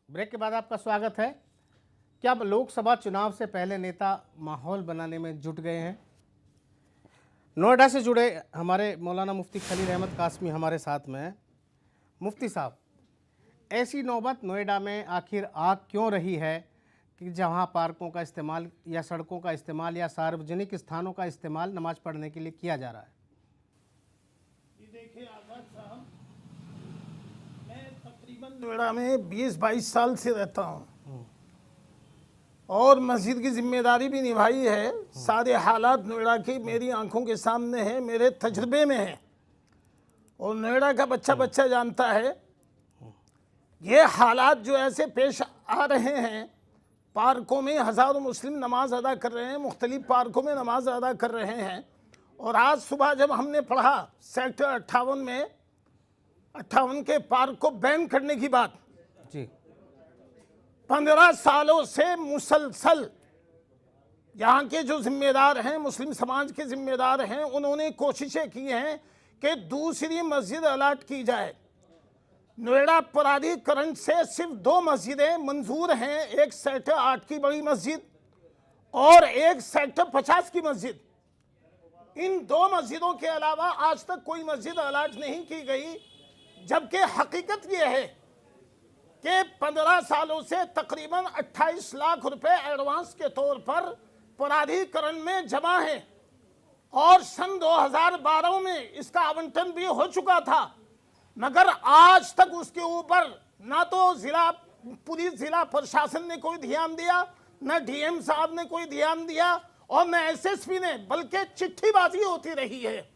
ब्रेक के बाद आपका स्वागत है। क्या अब लोकसभा चुनाव से पहले नेता माहौल बनाने में जुट गए हैं? नोएडा से जुड़े हमारे मौलाना मुफ्ती खलील अहमद कासमी हमारे साथ में हैं। मुफ्ती साहब, ऐसी नौबत नोएडा में आखिर आ क्यों रही है कि जहां पार्कों का इस्तेमाल या सड़कों का इस्तेमाल या सार्वजनिक स्थानों का इस्तेमाल नमाज पढ़ने के लिए किया जा रहा है? देखिए आजाद साहब, मैं तकरीबन नोएडा में 20-22 साल से रहता हूँ और मस्जिद की जिम्मेदारी भी निभाई है। सारे हालात नोएडा की मेरी आंखों के सामने हैं, मेरे तजुर्बे में है और नोएडा का बच्चा बच्चा जानता है। ये हालात जो ऐसे पेश आ रहे हैं, पार्कों में हज़ारों मुस्लिम नमाज अदा कर रहे हैं, मुख्तलिफ पार्कों में नमाज अदा कर रहे हैं। और आज सुबह जब हमने पढ़ा सेक्टर 58 में 58 के पार्क को बैन करने की बात, जी 15 सालों से मुसलसल यहाँ के जो जिम्मेदार हैं, मुस्लिम समाज के जिम्मेदार हैं, उन्होंने कोशिशें की हैं कि दूसरी मस्जिद अलाट की जाए। नोएडा प्राधिकरण से सिर्फ 2 मस्जिदें मंजूर हैं, एक सेक्टर 8 की बड़ी मस्जिद और एक सेक्टर 50 की मस्जिद। इन 2 मस्जिदों के अलावा आज तक कोई मस्जिद अलाट नहीं की गई, जबकि हकीकत यह है कि 15 सालों से तकरीबन 28 लाख रुपए एडवांस के तौर पर प्राधिकरण में जमा है और सन 2012 में इसका आवंटन भी हो चुका था, मगर आज तक उसके ऊपर ना तो पुलिस जिला प्रशासन ने कोई ध्यान दिया, न डीएम साहब ने कोई ध्यान दिया और न एसएसपी ने, बल्कि चिट्ठीबाजी होती रही है।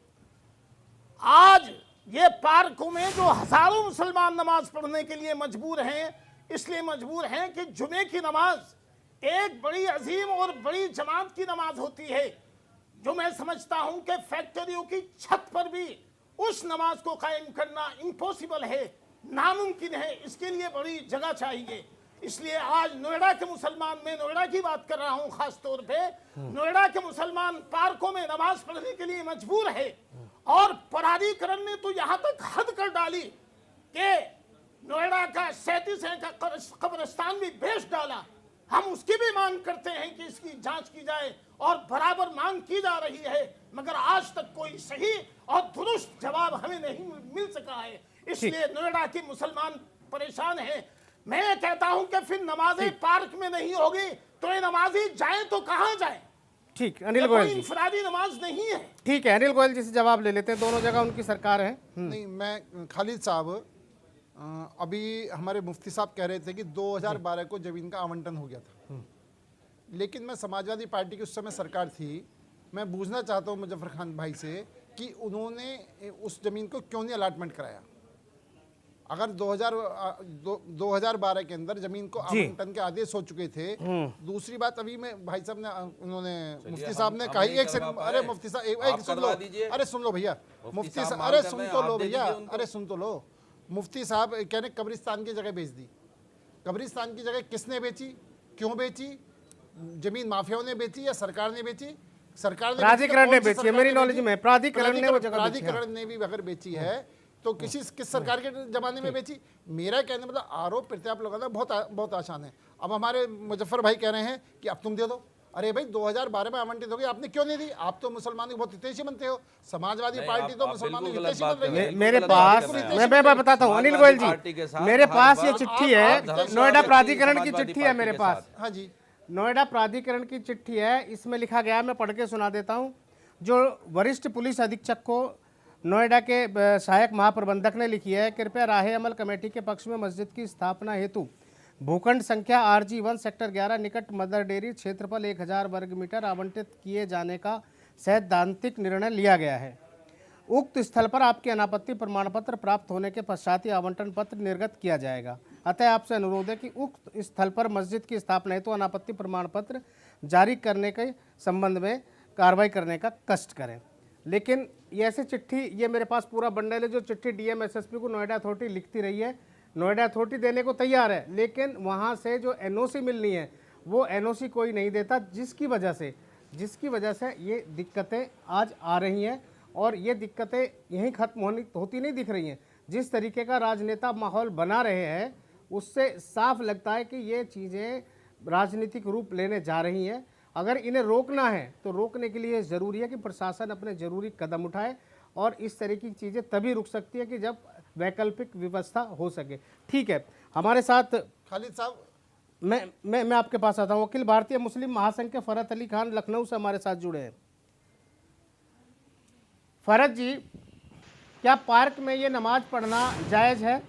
आज ये पार्कों में जो हजारों मुसलमान नमाज पढ़ने के लिए मजबूर हैं, इसलिए मजबूर हैं कि जुमे की नमाज एक बड़ी अजीम और बड़ी जमात की नमाज होती है, जो मैं समझता हूं कि फैक्ट्रियों की छत पर भी उस नमाज को कायम करना इम्पॉसिबल है, नामुमकिन है। इसके लिए बड़ी जगह चाहिए। इसलिए आज नोएडा के मुसलमान, मैं नोएडा की बात कर रहा हूं खास तौर पे, नोएडा के मुसलमान पार्कों में नमाज पढ़ने के लिए मजबूर है और प्राधिकरण ने तो यहां तक हद कर डाली कि नोएडा का 37 का कब्रिस्तान भी बेच डाला। हम उसकी भी मांग करते हैं कि इसकी जांच की जाए और बराबर मांग की जा रही है, मगर आज तक कोई सही और दुरुस्त जवाब हमें नहीं मिल सका है। इसलिए नोएडा के मुसलमान परेशान हैं। मैं कहता हूं कि फिर नमाजें पार्क में नहीं होगी तो ये नमाजी जाएं तो कहां जाएं? ठीक, अनिल गोयल जी। इंफरादी नमाज नहीं है। ठीक है, अनिल गोयल जी से जवाब ले लेते हैं। दोनों जगह उनकी सरकार है। नहीं, मैं खालिद साहब, अभी हमारे मुफ्ती साहब कह रहे थे कि 2012 को जमीन का आवंटन हो गया था, लेकिन मैं समाजवादी पार्टी की उस समय सरकार थी। मैं पूछना चाहता हूं मुजफ्फर खान भाई से कि उन्होंने उस ज़मीन को क्यों नहीं अलाटमेंट कराया। अगर 2012 के अंदर ज़मीन को आवंटन के आदेश हो चुके थे। दूसरी बात, अभी में भाई साहब ने, उन्होंने मुफ्ती साहब ने कही, एक सेकंड, अरे मुफ्ती साहब एक सुन लो, अरे सुन लो भैया, मुफ्ती साहब, अरे सुन तो लो भैया, अरे सुन तो लो। मुफ्ती साहब कह रहे कब्रिस्तान की जगह बेच दी। कब्रिस्तान की जगह किसने बेची, क्यों बेची? जमीन माफियाओं ने बेची या सरकार ने बेची? सरकार ने, प्राधिकरण ने बेची है, मेरी नॉलेज में प्राधिकरण ने वो जगह बेची है। प्राधिकरण ने भी अगर बेची है तो किस सरकार के जमाने में बेची? मेरा कहने मतलब आरोप प्रत्यारोप लगाना बहुत आसान है। अब हमारे मुजफ्फर भाई कह रहे हैं कि अब तुम दे दो। अरे भाई 2012 में आवंटित हो गई, आपने क्यों नहीं दी? आप तो मुसलमानों के बहुत हितैषी बनते हो, समाजवादी पार्टी तो मुसलमानों की हितैषी बन रही है। मेरे पास, मैं बताता हूँ अनिल गोयल जी, मेरे पास ये चिट्ठी है, नोएडा प्राधिकरण की चिट्ठी है मेरे पास। हाँ जी, नोएडा प्राधिकरण की चिट्ठी है, इसमें लिखा गया है, मैं पढ़ के सुना देता हूँ। जो वरिष्ठ पुलिस अधीक्षक को नोएडा के सहायक महाप्रबंधक ने लिखी है, कृपया राहे अमल कमेटी के पक्ष में मस्जिद की स्थापना हेतु भूखंड संख्या RG1 सेक्टर 11 निकट मदर डेयरी क्षेत्रफल 1000 वर्ग मीटर आवंटित किए जाने का सैद्धांतिक निर्णय लिया गया है। उक्त स्थल पर आपके अनापत्ति प्रमाण पत्र प्राप्त होने के पश्चात ही आवंटन पत्र निर्गत किया जाएगा। अतः आपसे अनुरोध है कि उक्त स्थल पर मस्जिद की स्थापना हेतु अनापत्ति प्रमाण पत्र जारी करने के संबंध में कार्रवाई करने का कष्ट करें। लेकिन ये ऐसी चिट्ठी, ये मेरे पास पूरा बंडल है जो चिट्ठी डीएम एसएसपी को नोएडा अथॉरिटी लिखती रही है। नोएडा अथॉरिटी देने को तैयार है, लेकिन वहाँ से जो एनओसी मिलनी है वो एनओसी कोई नहीं देता, जिसकी वजह से ये दिक्कतें आज आ रही हैं। और ये दिक्कतें यहीं खत्म होती नहीं दिख रही हैं। जिस तरीके का राजनेता माहौल बना रहे हैं उससे साफ लगता है कि ये चीज़ें राजनीतिक रूप लेने जा रही हैं। अगर इन्हें रोकना है तो रोकने के लिए ज़रूरी है कि प्रशासन अपने ज़रूरी कदम उठाए, और इस तरह की चीज़ें तभी रुक सकती है कि जब वैकल्पिक व्यवस्था हो सके। ठीक है, हमारे साथ खालिद साहब, मैं आपके पास आता हूँ। अखिल भारतीय मुस्लिम महासंघ के फरहत अली खान लखनऊ से हमारे साथ जुड़े हैं। फरहत जी, क्या पार्क में ये नमाज पढ़ना जायज़ है?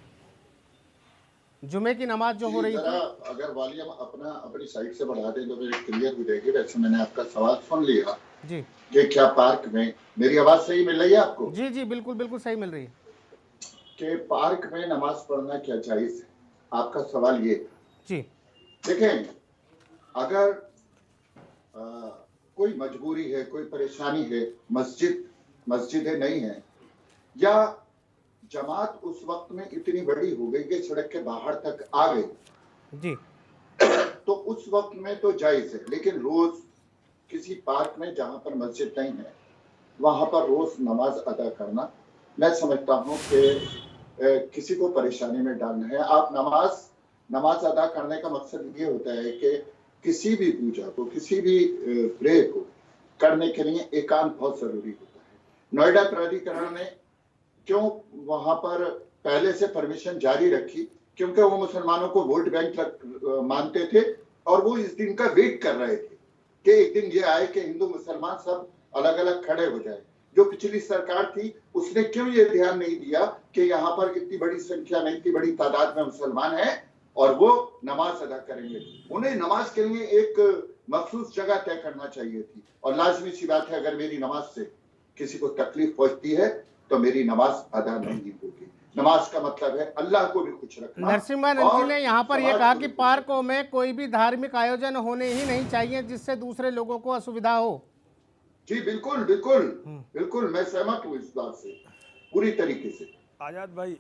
जुमे की नमाज जो हो रही थी, अगर वॉल्यूम अपनी साइड से बढ़ा दें तो फिर क्लियर हो जाएगी। वैसे मैंने आपका सवाल सुन लिया जी कि क्या पार्क में, मेरी आवाज सही मिल रही है आपको? जी जी बिल्कुल बिल्कुल सही मिल रही है। कि पार्क में नमाज पढ़ना क्या जायज है, आपका सवाल ये जी। देखें, अगर कोई मजबूरी है, कोई परेशानी है, मस्जिदें नहीं है, या जमात उस वक्त में इतनी बड़ी हो गई कि सड़क के बाहर तक आ गई जी, तो उस वक्त में तो जायज है। लेकिन रोज किसी पार्क में जहां पर मस्जिद नहीं है वहां पर रोज नमाज अदा करना, मैं समझता हूं कि किसी को परेशानी में डालना है। आप नमाज अदा करने का मकसद ये होता है कि किसी भी पूजा को, किसी भी प्रे को करने के लिए एकांत बहुत जरूरी होता है। नोएडा प्राधिकरण ने क्यों वहां पर पहले से परमिशन जारी रखी? क्योंकि वो मुसलमानों को वोट बैंक मानते थे और वो इस दिन का वेट कर रहे थे कि एक दिन ये आए कि हिंदू मुसलमान सब अलग अलग खड़े हो जाए। जो पिछली सरकार थी उसने क्यों ये ध्यान नहीं दिया कि यहाँ पर इतनी बड़ी संख्या में, इतनी बड़ी तादाद में मुसलमान हैं और वो नमाज अदा करेंगे। उन्हें नमाज के लिए एक मखसूस जगह तय करना चाहिए थी। और लाजमी सी बात है, अगर मेरी नमाज से किसी को तकलीफ पहुंचती है तो मेरी नमाज अदा नहीं होगी। नमाज का मतलब है अल्लाह को भी खुश रखना। नरसिम्हा जी ने यहाँ पर यह कहा कि पार्कों में कोई भी धार्मिक आयोजन होने ही नहीं चाहिए जिससे दूसरे लोगों को असुविधा हो। जी बिल्कुल बिल्कुल बिल्कुल, मैं सहमत हूँ इस बात से पूरी तरीके से। आजाद भाई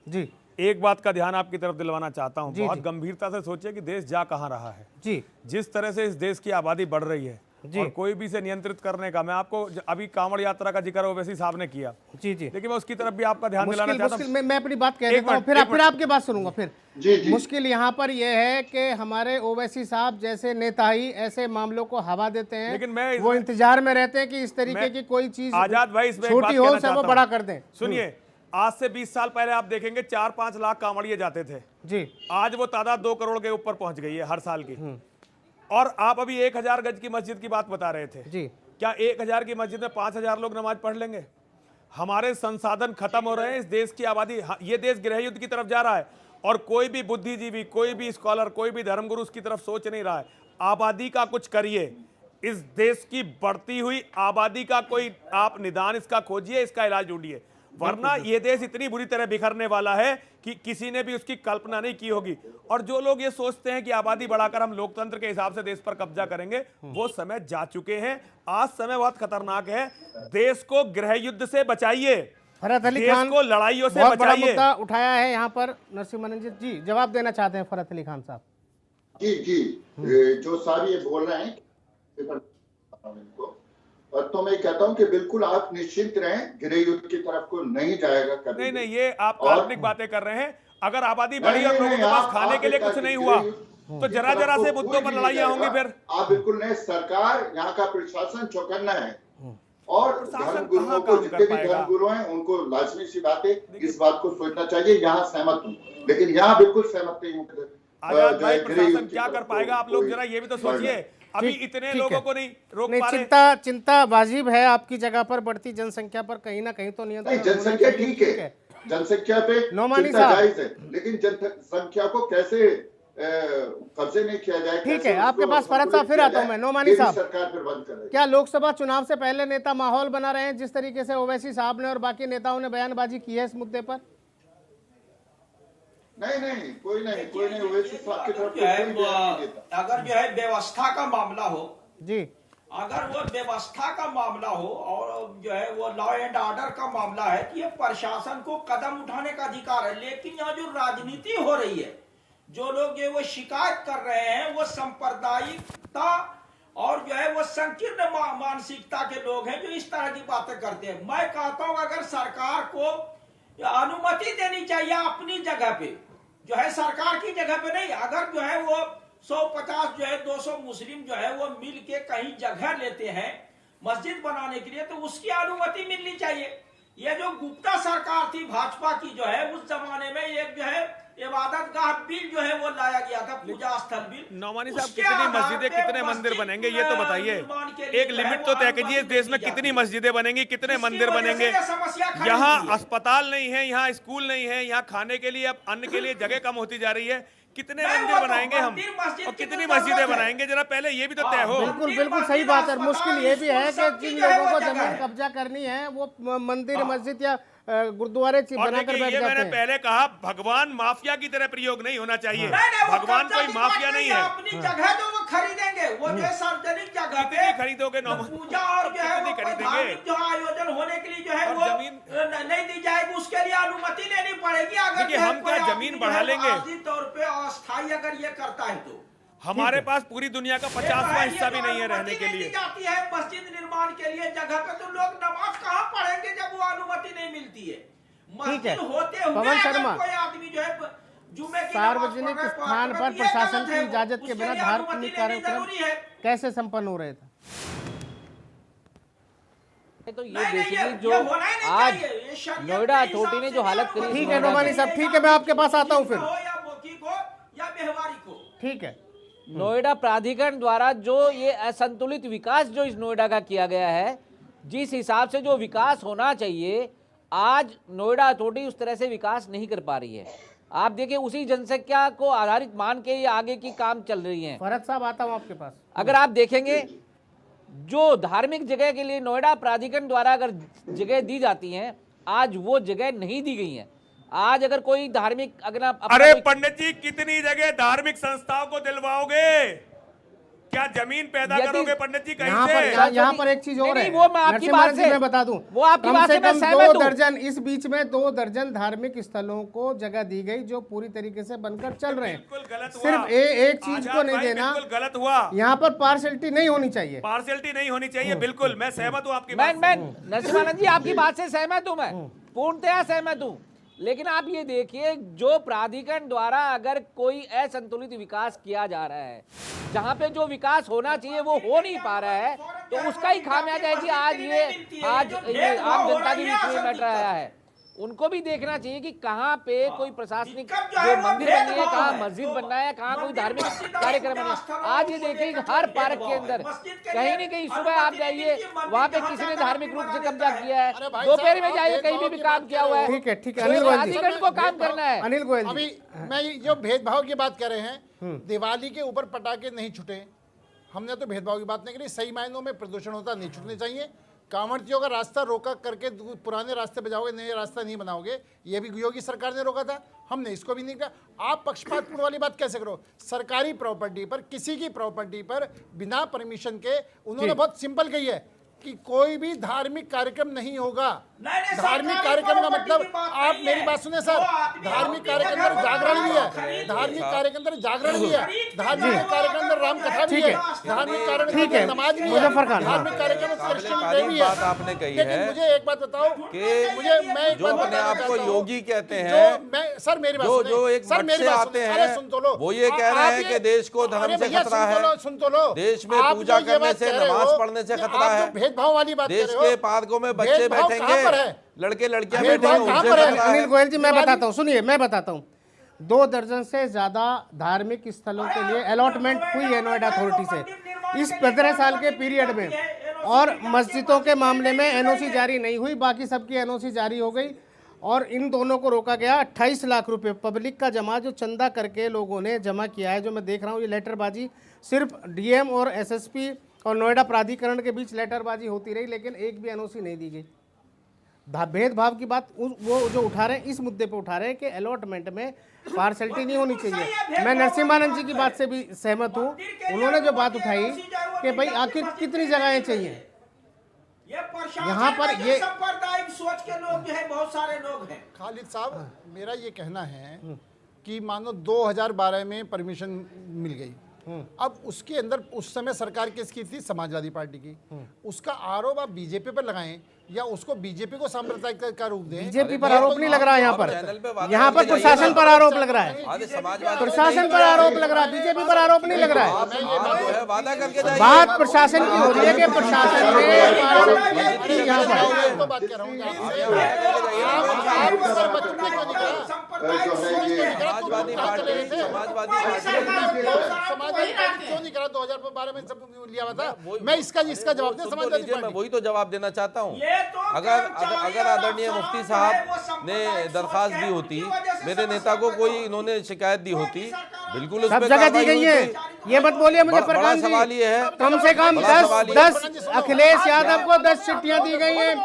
जी, एक बात का ध्यान आपकी तरफ दिलवाना चाहता हूं। बहुत गंभीरता से सोचिए कि देश जा कहां रहा है जी। जिस तरह से इस देश की आबादी बढ़ रही है और कोई भी इसे नियंत्रित करने का, मैं आपको अभी कांवड़ यात्रा का जिक्र ओवैसी साहब ने किया जी जी, लेकिन मैं उसकी तरफ भी आपका ध्यान दिलाना चाहता हूं। मैं अपनी बात कह देता हूं, फिर आपकी बात सुनूंगा। फिर मुश्किल यहाँ पर यह है कि हमारे ओवैसी साहब जैसे नेता ही ऐसे मामलों को हवा देते हैं, लेकिन मैं वो इंतजार में रहते हैं कि इस तरीके की कोई चीज आजाद भाई इसमें छोटी हो उसे वो बड़ा कर दें। सुनिए, आज से 20 साल पहले आप देखेंगे 4-5 लाख कांवड़िए जाते थे जी, आज वो तादाद 2 करोड़ के ऊपर पहुंच गई है हर साल की। और आप अभी 1000 गज की मस्जिद की बात बता रहे थे जी। क्या 1000 की मस्जिद में 5000 लोग नमाज पढ़ लेंगे? हमारे संसाधन खत्म हो रहे हैं, इस देश की आबादी, ये देश गृह युद्ध की तरफ जा रहा है और कोई भी बुद्धिजीवी, कोई भी स्कॉलर, कोई भी धर्मगुरु उसकी तरफ सोच नहीं रहा है। आबादी का कुछ करिए, इस देश की बढ़ती हुई आबादी का कोई आप निदान इसका खोजिए, इसका इलाज ढूंढिए, वरना ये देश इतनी बुरी तरह बिखरने वाला है कि किसी ने भी उसकी कल्पना नहीं की होगी। और जो लोग ये सोचते हैं कि आबादी बढ़ाकर हम लोकतंत्र के हिसाब से देश पर कब्जा करेंगे, वो समय जा चुके हैं। आज समय बहुत खतरनाक है। देश को गृह युद्ध से बचाइए, फरहत अली खान को लड़ाइयों से बहुत बड़ा बचाइए। मुद्दा उठाया है यहाँ पर नरसिम्हा जी, जवाब देना चाहते हैं फरहत अली खान साहब। जी जी, जो साहब ये बोल रहे हैं इनको, तो मैं कहता हूं कि बिल्कुल आप निश्चिंत रहें, गृह युद्ध की तरफ को नहीं जाएगा कभी। नहीं, ये आप काल्पनिक बातें कर रहे हैं। अगर आबादी बढ़ी और लोगों के पास खाने के लिए कुछ नहीं हुआ तो जरा से मुद्दों पर लड़ाइयां होंगी। फिर आप बिल्कुल नहीं, सरकार, यहाँ का प्रशासन चौकन्ना है और धर्मगुरुओं को, जितने भी धर्मगुरु हैं उनको लाजमी सी बात है इस बात को सोचना चाहिए। यहाँ सहमत हूँ, लेकिन यहाँ बिल्कुल सहमत नहीं हूँ। आजाद भाई, प्रशासन क्या कर पाएगा? आप लोग जरा ये भी तो सोचिए, अभी इतने लोगों को नहीं रोक पा रहे। चिंता वाजिब है आपकी जगह पर, बढ़ती जनसंख्या पर कहीं ना कहीं तो नियंत्रण। जनसंख्या ठीक है, जनसंख्या पे चिंता जायज है, लेकिन जनसंख्या को कैसे कब्जे नहीं किया जाए। ठीक कैसे है, आपके उसको पास फरहत साहब फिर किया आता हूं जाए, मैं। नोमानी ये भी साहब, सरकार फिर बंद करे। क्या लोकसभा चुनाव से पहले नेता माहौल बना रहे हैं जिस तरीके से ओवैसी साहब ने और बाकी नेताओं ने बयानबाजी की है इस मुद्दे पर? नहीं, कोई नहीं ओवैसी साहब की तरफ जो है कोई बयान नहीं देता। अगर जो है व्यवस्था का मामला हो, जी, अगर वो व्यवस्था का मामला हो और जो है वो लॉ एंड ऑर्डर का मामला है कि ये प्रशासन को कदम उठाने का अधिकार है। लेकिन यहाँ जो राजनीति हो रही है, जो लोग जो वो शिकायत कर रहे हैं, वो सांप्रदायिकता और जो है वो संकीर्ण मानसिकता के लोग हैं जो इस तरह की बातें करते हैं। मैं कहता हूं अगर सरकार को अनुमति देनी चाहिए अपनी जगह पे, जो है सरकार की जगह पे नहीं। अगर जो है वो 150 जो है 200 मुस्लिम जो है वो मिल के कहीं जगह लेते हैं मस्जिद बनाने के लिए, तो उसकी अनुमति मिलनी चाहिए। ये जो गुप्ता सरकार थी भाजपा की, जो है उस जमाने में एक जो है इबादत गाह बिल जो है वो लाया गया था, पूजा स्थल बिल। नौमानी साहब, कितनी मस्जिदें कितने मंदिर बनेंगे ये तो बताइए। एक लिमिट तो तय कीजिए, इस देश में कितनी मस्जिदें बनेंगी, कितने मंदिर बनेंगे। यहाँ अस्पताल नहीं है, यहाँ स्कूल नहीं है, यहाँ खाने के लिए अब अन्न के लिए जगह कम होती जा रही है। कितने मंदिर बनाएंगे हम और कितनी मस्जिदें बनाएंगे, जरा पहले ये भी तो तय हो। बिल्कुल सही बात है। मुश्किल ये भी है कि जिन लोगों को जमीन कब्जा करनी है वो मंदिर मस्जिद या गुरुद्वारे बनाकर बैठ ये जाते मैंने हैं। पहले कहा, भगवान माफिया की तरह प्रयोग नहीं होना चाहिए। भगवान कोई माफिया नहीं है। अपनी जगह जो वो खरीदेंगे, वो जो है सार्वजनिक जगह पे खरीदोगे पूजा और जो है वो धार्मिक जो आयोजन होने के लिए जो है वो नहीं दी जाएगी, उसके लिए अनुमति लेनी पड़ेगी। अगर हम क्या जमीन बढ़ा लेंगे तौर पे अस्थायी अगर ये करता है तो हमारे पास पूरी दुनिया का 50वां हिस्सा भी नहीं है रहने के लिए। जाती है मस्जिद निर्माण के लिए जगह पे, तो लोग नमाज कहाँ पढ़ेंगे जब वो अनुमति नहीं मिलती है। मस्जिद होते हुए पवन शर्मा, कोई आदमी जो है जुम्मे की सार्वजनिक स्थान पर प्रशासन की इजाजत के बिना धार्मिक कार्यक्रम कैसे संपन्न हो रहे थे? तो ये बेसिकली जो आज नोएडा अथॉरिटी ने जो हालत करी। ठीक है नोमानी साहब, ठीक है, मैं आपके पास आता हूँ फिर। या मौखिक हो या व्यवहारिक हो, ठीक है। नोएडा प्राधिकरण द्वारा जो ये असंतुलित विकास जो इस नोएडा का किया गया है, जिस हिसाब से जो विकास होना चाहिए, आज नोएडा अथॉरिटी उस तरह से विकास नहीं कर पा रही है। आप देखिए उसी जनसंख्या को आधारित मान के ये आगे की काम चल रही है। फरहत साहब आता हूँ आपके पास। अगर आप देखेंगे जो धार्मिक जगह के लिए नोएडा प्राधिकरण द्वारा अगर जगह दी जाती हैं, आज वो जगह नहीं दी गई है। आज अगर कोई धार्मिक अगर आप अरे पंडित जी, कितनी जगह धार्मिक संस्थाओं को दिलवाओगे? क्या जमीन पैदा करोगे पंडित जी कहीं से? यहाँ पर एक चीज और है, वो मैं आपकी बात से मैं बता दूं, वो आपकी बात से मैं कम सहमत 2 हूं। दर्जन, इस बीच में 2 दर्जन धार्मिक स्थलों को जगह दी गई जो पूरी तरीके से बनकर चल रहे हैं। बिल्कुल गलत हुआ। सिर्फ एक चीज को नहीं देना, बिल्कुल गलत हुआ। यहाँ पर पार्शलिटी नहीं होनी चाहिए। पार्शियलिटी नहीं होनी चाहिए, बिल्कुल मैं सहमत हूँ आपकी बात। मैं नरसिम्हानंद जी आपकी बात से सहमत हूँ, मैं पूर्णतया सहमत हूँ। लेकिन आप ये देखिए, जो प्राधिकरण द्वारा अगर कोई असंतुलित विकास किया जा रहा है, जहाँ पे जो विकास होना चाहिए वो हो नहीं पा रहा है, तो उसका ही खामियाजा है कि आज ये आम जनता के बीच में मैटर आया है। उनको भी देखना चाहिए कि कहाँ पे कोई प्रशासनिक जो मंदिर बननी है, कहाँ मस्जिद बनना है, कहाँ कोई धार्मिक कार्यक्रम बनना है। आज ये देखिए हर पार्क के अंदर कहीं न कहीं सुबह आप जाइए, वहाँ पे किसी ने धार्मिक रूप से कब्जा किया है, दोपहर में जाइए कहीं भी काम किया हुआ है। ठीक है, ठीक है, अनिल गोयल जी, प्राधिकरण को काम करना है। अनिल गोयल जी, अभी मैं जो भेदभाव की बात कर रहे हैं, दिवाली के ऊपर पटाखे नहीं छुटे, हमने तो भेदभाव की बात नहीं करी। सही मायनों में प्रदूषण होता नहीं छूटने चाहिए। कांवड़ियों का रास्ता रोका करके पुराने रास्ते बजाओगे, नए रास्ता नहीं बनाओगे, ये भी योगी सरकार ने रोका था, हमने इसको भी नहीं किया। आप पक्षपातपूर्ण वाली बात कैसे करो? सरकारी प्रॉपर्टी पर, किसी की प्रॉपर्टी पर बिना परमिशन के उन्होंने बहुत सिंपल कही है कि कोई भी धार्मिक कार्यक्रम नहीं होगा। धार्मिक कार्यक्रम का मतलब, आप मेरी बात सुने सर, धार्मिक कार्य के अंदर जागरण भी है, धार्मिक कार्य के अंदर जागरण भी है, धार्मिक कार्य के अंदर राम कथा भी है, धार्मिक कार्य के अंदर नमाज भी है, धार्मिक कार्यक्रम क्रिश्चियन डे भी है। आपने कही लेकिन है मुझे एक बात बताओ कि मुझे, मैं एक जो बात अपने बताना आप को चाहता हूं, योगी कहते जो हैं, मैं सर मेरी बात जो सुने, जो एक सर मठ मेरी से बात आते सुने, अरे हैं, सुन तो लो, वो ये कह रहे हैं कि देश को धर्म से खतरा है, सुन तो लो, देश में आप पूजा जो ये करने बात से, कह रहे हो नमाज पढ़ने से कि खतरा आप जो है, भेदभाव वाली बात देश कर रहे के हो, पार्कों में बच्चे भेदभाव कहाँ पर बैठेंगे, है? लड़के लड़कियां भेदभाव बैठेंगे, कहाँ उनसे पर है? खतरा है। अनिल गोयल जी, मैं बताता हूँ, सुनिए मैं बताता हूँ। 2 दर्जन से ज्यादा धार्मिक स्थलों के लिए अलॉटमेंट हुई है नोएडा अथॉरिटी से इस 15 साल के पीरियड में, और मस्जिदों के मामले में एनओसी जारी नहीं हुई, बाकी सबकी एनओसी जारी हो गई। और इन दोनों को रोका गया। 28 लाख रुपए पब्लिक का जमा, जो चंदा करके लोगों ने जमा किया है, जो मैं देख रहा हूँ ये लेटरबाजी सिर्फ डीएम और एसएसपी और नोएडा प्राधिकरण के बीच लेटरबाजी होती रही, लेकिन एक भी एनओसी नहीं दी गई। भेदभाव की बात वो जो उठा रहे हैं, इस मुद्दे पे उठा रहे हैं कि अलॉटमेंट में पार्शलिटी नहीं होनी चाहिए। मैं नरसिम्हानंद जी की बात से भी सहमत हूँ। उन्होंने जो बात उठाई कि भाई आखिर कितनी जगहें चाहिए यहाँ पर, ये सांप्रदायिक सोच के लोग जो है बहुत सारे लोग हैं। खालिद साहब, मेरा ये कहना है कि मानो 2012 में परमिशन मिल गई, अब उसके अंदर उस समय सरकार किसकी थी? समाजवादी पार्टी की। उसका आरोप आप बीजेपी पर लगाएं या उसको बीजेपी को सांप्रदायिक का रूप दें। बीजेपी पर आरोप नहीं लग रहा है यहाँ पर प्रशासन पर आरोप लग रहा है, प्रशासन पर आरोप लग रहा है, बीजेपी पर आरोप नहीं लग रहा है। वादा करके जाइए। बात प्रशासन की हो रही है कि प्रशासन ने यहाँ पर तो बात कर रहा हूँ समाजवादी पार्टी क्यों नहीं करा? 2012 में सब लिया हुआ था। मैं इसका जवाब दे, समाजवादी मैं पार्टी। वही तो जवाब देना चाहता हूँ। तो अगर आदरणीय मुफ्ती साहब ने दरखास्त दी होती, मेरे नेता को कोई इन्होंने शिकायत दी होती, बिल्कुल उस सब पे जगह दी कार्रवाई गई है। होती। ये मत बोलिए मुझे बड़ा फरमान सवाल जी, ये है, कम से कम बड़ा सवाल ये 10 अखिलेश यादव को 10 चिट्ठियां दी गई हैं,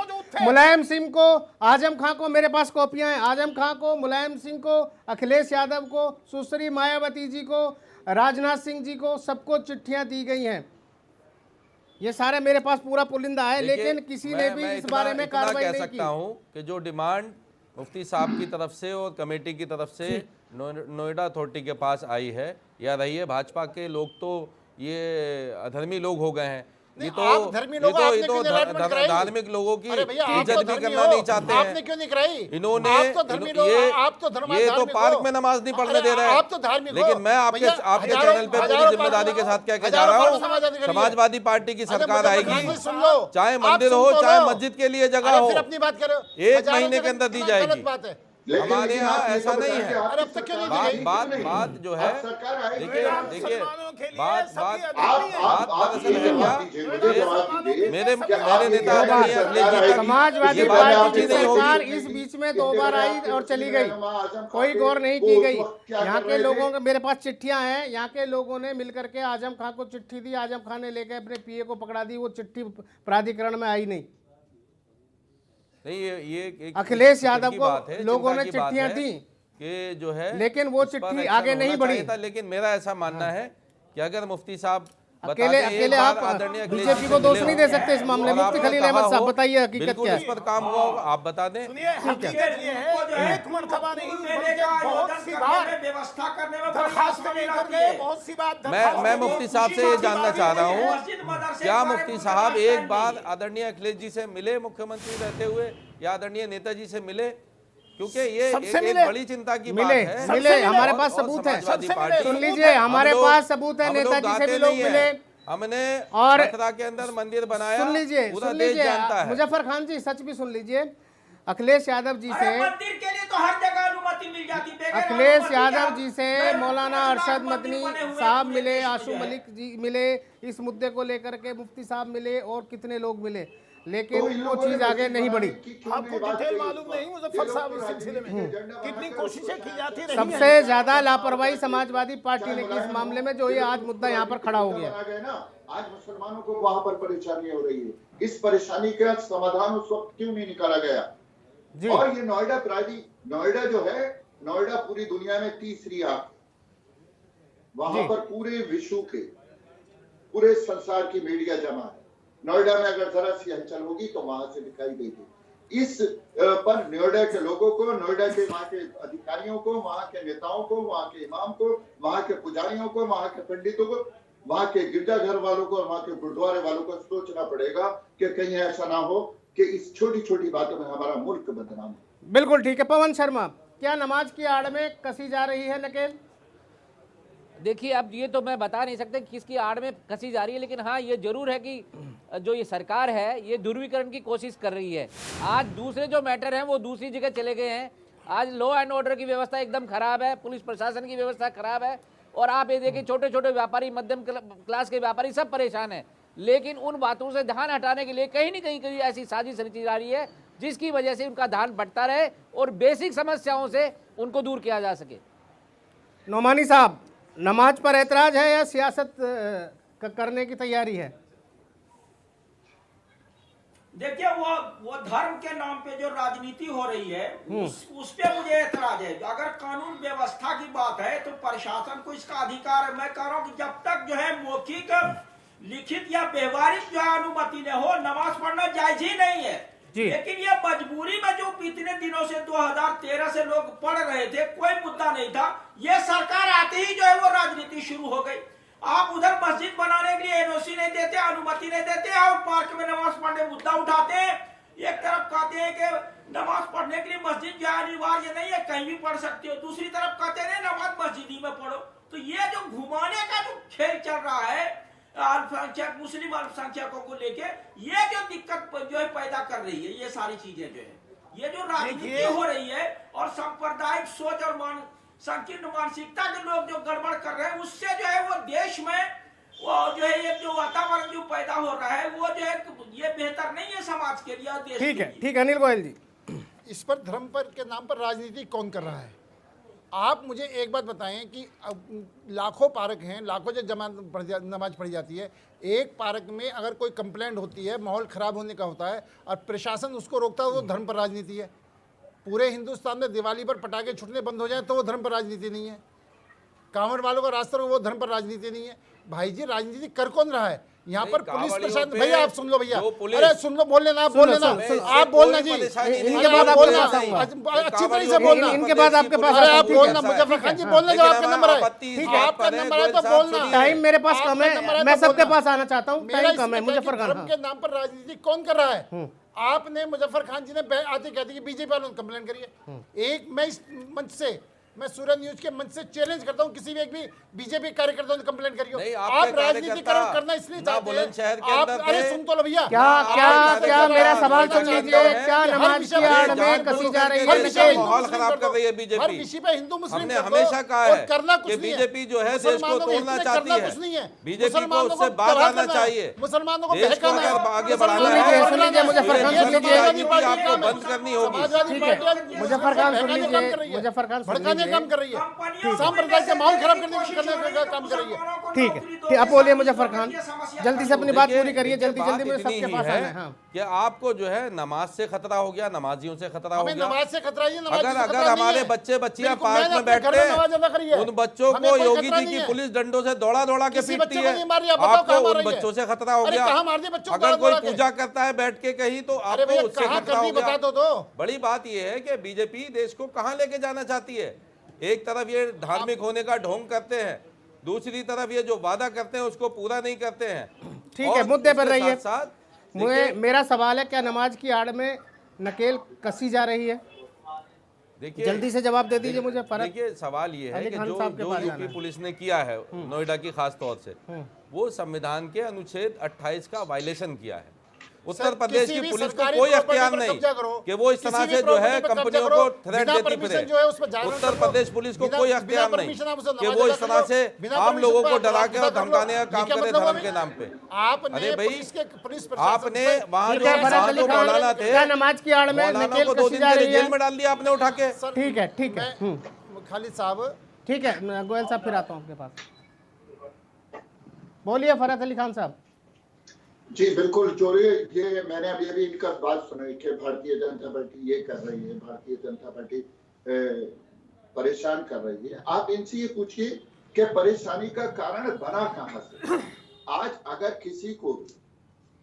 मुलायम सिंह को, आजम खां को, मेरे पास कॉपियां हैं, आजम खां को, मुलायम सिंह को, अखिलेश यादव को, सुश्री मायावती जी को, राजनाथ सिंह जी को, सबको चिट्ठियां दी गई हैं। ये सारे मेरे पास पूरा पुलिंदा है, लेकिन किसी ने भी इस बारे में कार्रवाई कह नहीं सकता की। हूँ कि जो डिमांड मुफ्ती साहब की तरफ से और कमेटी की तरफ से नोएडा अथॉरिटी के पास आई है या रही है, भाजपा के लोग तो ये अधर्मी लोग हो गए हैं। ये तो धार्मिक लोगों की इज्जत भी करना नहीं चाहते हैं। आपने क्यों नहीं कराई? इन्होंने ये तो पार्क में नमाज नहीं पढ़ने दे रहे हैं। आप तो धार्मिक हो। लेकिन मैं आपके चैनल पे पूरी जिम्मेदारी के साथ कह के जा रहा हूँ, समाजवादी पार्टी की सरकार आएगी, चाहे मंदिर हो चाहे मस्जिद के लिए जगह हो, अपनी बात करो, 1 महीने के अंदर दी जाएगी। बात है। हमारे यहाँ ऐसा नहीं है। अरे अब तक क्यों नहीं दी गई? बात जो है, देखिए बात दरअसल है क्या, मेरे नेता समाजवादी पार्टी की सरकार इस बीच में 2 बार आई और चली गई, कोई गौर नहीं की गई। यहाँ के लोगों के मेरे पास चिट्ठियां हैं, यहाँ के लोगों ने मिलकर के आजम खां को चिट्ठी दी, आजम खां ने लेकर अपने पीए को पकड़ा दी, वो चिट्ठी प्राधिकरण में आई नहीं। नहीं, ये अखिलेश यादव को लोगों ने चिट्ठियां दी कि जो है, लेकिन वो चिट्ठी आगे नहीं बढ़ी। लेकिन मेरा ऐसा मानना है कि अगर मुफ्ती साहब अकेले आप बीजेपी को दोष नहीं दे सकते इस मामले में। मुफ्ती खलील अहमद साहब बताइए हकीकत क्या है? इस पर काम हुआ होगा, आप बता दें। हकीकत ये है, एक मरतबा नहीं बल्कि बहुत सी बार व्यवस्था करने में दरखास्त लेकर गए, बहुत सी बार मैं मुफ्ती साहब से ये जानना चाह रहा हूँ, क्या मुफ्ती साहब एक बार आदरणीय अखिलेश जी से मिले मुख्यमंत्री रहते हुए, या आदरणीय नेताजी से मिले? क्योंकि ये एक बड़ी चिंता की बात है। मिले, हमारे पास सबूत है, सुन लीजिए, हमारे पास सबूत है, नेताजी से भी लोग मिले। हमने और मथुरा के अंदर मंदिर बनाया, सुन लीजिए, पूरा देश जानता है। मुजफ्फर खान जी सच भी सुन लीजिए, अखिलेश यादव जी से, मंदिर के लिए तो हर जगह अनुमति मिल जाती। अखिलेश यादव जी से मौलाना अरशद मदनी साहब मिले, आशू मलिक जी मिले, इस मुद्दे को लेकर के मुफ्ती साहब मिले और कितने लोग मिले, लेकिन वो चीज आगे नहीं बढ़ी। आपको डिटेल मालूम नहीं मुजफ्फर साहब इस सिलसिले में कितनी कोशिशें की जाती रही हैं। सबसे ज्यादा लापरवाही समाजवादी पार्टी ने की इस मामले में, जो ये आज मुद्दा यहाँ पर खड़ा हो गया। आज मुसलमानों को वहां पर परेशानी हो रही है, इस परेशानी का समाधान उस वक्त क्यों नहीं निकाला गया? और ये नोएडा जो है, नोएडा पूरी दुनिया में तीसरी आंख, वहां पर पूरे विश्व के, पूरे संसार की मीडिया जमा है। नोएडा में अगर जरा सी हलचल होगी तो वहां से दिखाई देगी। इस पर नोएडा के लोगों को, नोएडा के वहां के अधिकारियों को, वहां के नेताओं को, वहां के इमाम को, वहां के पुजारियों को, वहां के पंडितों को, वहां के गिरजाघर वालों को और वहां के गुरुद्वारे वालों को सोचना पड़ेगा कि कहीं ऐसा ना हो कि इस छोटी छोटी बातों में हमारा मुल्क बदनाम हो। बिल्कुल ठीक है। पवन शर्मा, क्या नमाज की आड़ में कसी जा रही है नकेल? देखिए, अब ये तो मैं बता नहीं सकता किसकी आड़ में कसी जा रही है, लेकिन हाँ ये जरूर है कि जो ये सरकार है ये ध्रुवीकरण की कोशिश कर रही है। आज दूसरे जो मैटर हैं वो दूसरी जगह चले गए हैं। आज लॉ एंड ऑर्डर की व्यवस्था एकदम खराब है, पुलिस प्रशासन की व्यवस्था खराब है, और आप ये देखिए छोटे छोटे व्यापारी, मध्यम क्लास के व्यापारी सब परेशान हैं। लेकिन उन बातों से ध्यान हटाने के लिए कहीं न कहीं ऐसी साजिश रची जा रही है जिसकी वजह से उनका ध्यान बढ़ता रहे और बेसिक समस्याओं से उनको दूर किया जा सके। नोमानी साहब, नमाज पर ऐतराज है या सियासत करने की तैयारी है? देखिए, वो धर्म के नाम पे जो राजनीति हो रही है उस पे मुझे ऐतराज है। अगर कानून व्यवस्था की बात है तो प्रशासन को इसका अधिकार है। मैं कह रहा हूँ कि जब तक जो है मौखिक, लिखित या व्यवहारिक जो है अनुमति न हो, नमाज पढ़ना जायज ही नहीं है। लेकिन ये मजबूरी में जो इतने दिनों से 2013 से लोग पढ़ रहे थे, कोई मुद्दा नहीं था। ये सरकार आते ही जो है वो राजनीति शुरू हो गई। आप उधर मस्जिद बनाने के लिए एनओसी नहीं देते, अनुमति नहीं देते, और पार्क में नमाज पढ़ने मुद्दा उठाते हैं। एक तरफ कहते हैं कि नमाज पढ़ने के लिए मस्जिद जो अनिवार्य नहीं है, कहीं भी पढ़ सकते हो, दूसरी तरफ कहते हैं नमाज मस्जिद ही में पढ़ो। तो ये जो घुमाने का जो खेल चल रहा है अल्पसंख्यक मुस्लिम अल्पसंख्यकों को लेके, ये जो दिक्कत जो है पैदा कर रही है, ये सारी चीजें जो है, ये जो राजनीति हो रही है और सांप्रदायिक सोच और संकीर्ण मानसिकता के लोग जो गड़बड़ कर रहे हैं, उससे जो है वो देश में वो जो है ये जो वातावरण जो पैदा हो रहा है, वो जो है ये बेहतर नहीं है समाज के लिए और देश के लिए। ठीक है अनिल गोयल जी, इस पर धर्म पर के नाम पर राजनीति कौन कर रहा है? आप मुझे एक बात बताएं कि लाखों पार्क हैं, लाखों जगह नमाज पढ़ी जाती है, एक पार्क में अगर कोई कंप्लेंट होती है, माहौल ख़राब होने का होता है और प्रशासन उसको रोकता है, वो धर्म पर राजनीति है। पूरे हिंदुस्तान में दिवाली पर पटाखे छूटने बंद हो जाए तो वो धर्म पर राजनीति नहीं है। कांवड़ वालों का रास्ता वो धर्म पर राजनीति नहीं है। भाई जी, राजनीति कर कौन रहा है यहाँ पर? पुलिस प्रशासन। भैया आप सुन लो, भैया अरे सुन लो, बोल लेना, बोल लेना, आप बोलना जी, इनके बाद आप बोलना अच्छी तरह से बोलना, इनके बाद आपके पास आप बोलना। मुजफ्फर खान जी बोलना, जब आपका नंबर है, आपका नंबर है तो बोलना। टाइम मेरे पास कम है, मैं सबके पास आना चाहता हूँ, टाइम कम है। मुजफ्फर खान, धर्म के नाम पर राजनीति कौन कर रहा है? आपने मुजफ्फर खान जी ने आते कहते कि बीजेपी वालों ने कंप्लेंट करी है। एक मैं इस मंच से, मैं सूरज न्यूज के मंच से चैलेंज करता हूँ, किसी भी एक भी बीजेपी कार्यकर्ताओं ने कंप्लेंट करी हो। आप राजनीति करना इसलिए चाहते हैं आप? अरे सुन तो लो भैया, क्या मेरा सवाल सुन लीजिए। क्या नमाज की आड़ में कसी जा रही है? माहौल खराब कर रही है बीजेपी। हर विषय पे हिंदू मुस्लिम हमने हमेशा कहा है करना कुछ कि नहीं है। बीजेपी जो है देश को तोड़ना चाहती है, बीजेपी को उससे बाहर आना चाहिए, मुसलमानों को देश को आगे बढ़ाना है। सुन लीजिए मुजफ्फर खान, सुन लीजिए, आपको बंद करनी होगी। मुजफ्फर खान सुन लीजिए, मुजफ्फर खान भड़काने काम कर रही है, सांप्रदायिक का माहौल खराब करने का काम कर रही है। ठीक है, आप बोलिए मुजफ्फर खान, जल्दी से अपनी बात पूरी करिए, जल्दी मुझे सबके पास आना है। कि आपको जो है नमाज से खतरा हो गया, नमाजियों से खतरा हो गया। नमाज से खतरा ही, अगर हमारे बच्चे बच्चियां पार्क में बैठते हैं, उन बच्चों को योगी जी की पुलिस डंडों से दौड़ा के पीटती है, आपको उन बच्चों से खतरा हो गया। अगर कोई पूजा करता है बैठ के कहीं, तो आपको उससे खतरा हो गया। बड़ी बात यह है कि बीजेपी देश को कहां लेके जाना चाहती है। एक तरफ ये धार्मिक होने का ढोंग करते हैं, दूसरी तरफ ये जो वादा करते हैं उसको पूरा नहीं करते हैं। ठीक है, मुद्दे पर रहिए। मेरा सवाल है, क्या नमाज की आड़ में नकेल कसी जा रही है? देखिए, जल्दी से जवाब दे दीजिए मुझे। देखिए, सवाल ये है कि जो यूपी पुलिस ने किया है नोएडा की खास तौर से, वो संविधान के अनुच्छेद 28 का वायलेशन किया है। उत्तर प्रदेश की पुलिस को कोई अख्तियार नहीं कि वो इस तरह से जो है कंपनियों को थ्रेट देती फिरे। उत्तर प्रदेश पुलिस को कोई अख्तियार नहीं कि वो इस तरह से आम लोगों को डरा के और धमकाने का काम करे धर्म के नाम पे। अरे भाई, आपने वहाँ जो मौलाना थे, नमाज की आड़ में मौलाना को 2 दिन के लिए जेल में डाल दिया आपने उठा के। ठीक है खालिद साहब, ठीक है, गोयल साहब फिर आता हूँ आपके पास। बोलिए फरहत अली खान साहब। जी बिल्कुल, जो ये मैंने अभी इनका बात सुनी कि भारतीय जनता पार्टी ये कर रही है, भारतीय जनता पार्टी परेशान कर रही है। आप इनसे ये पूछिए कि परेशानी का कारण बना कहाँ से। आज अगर किसी को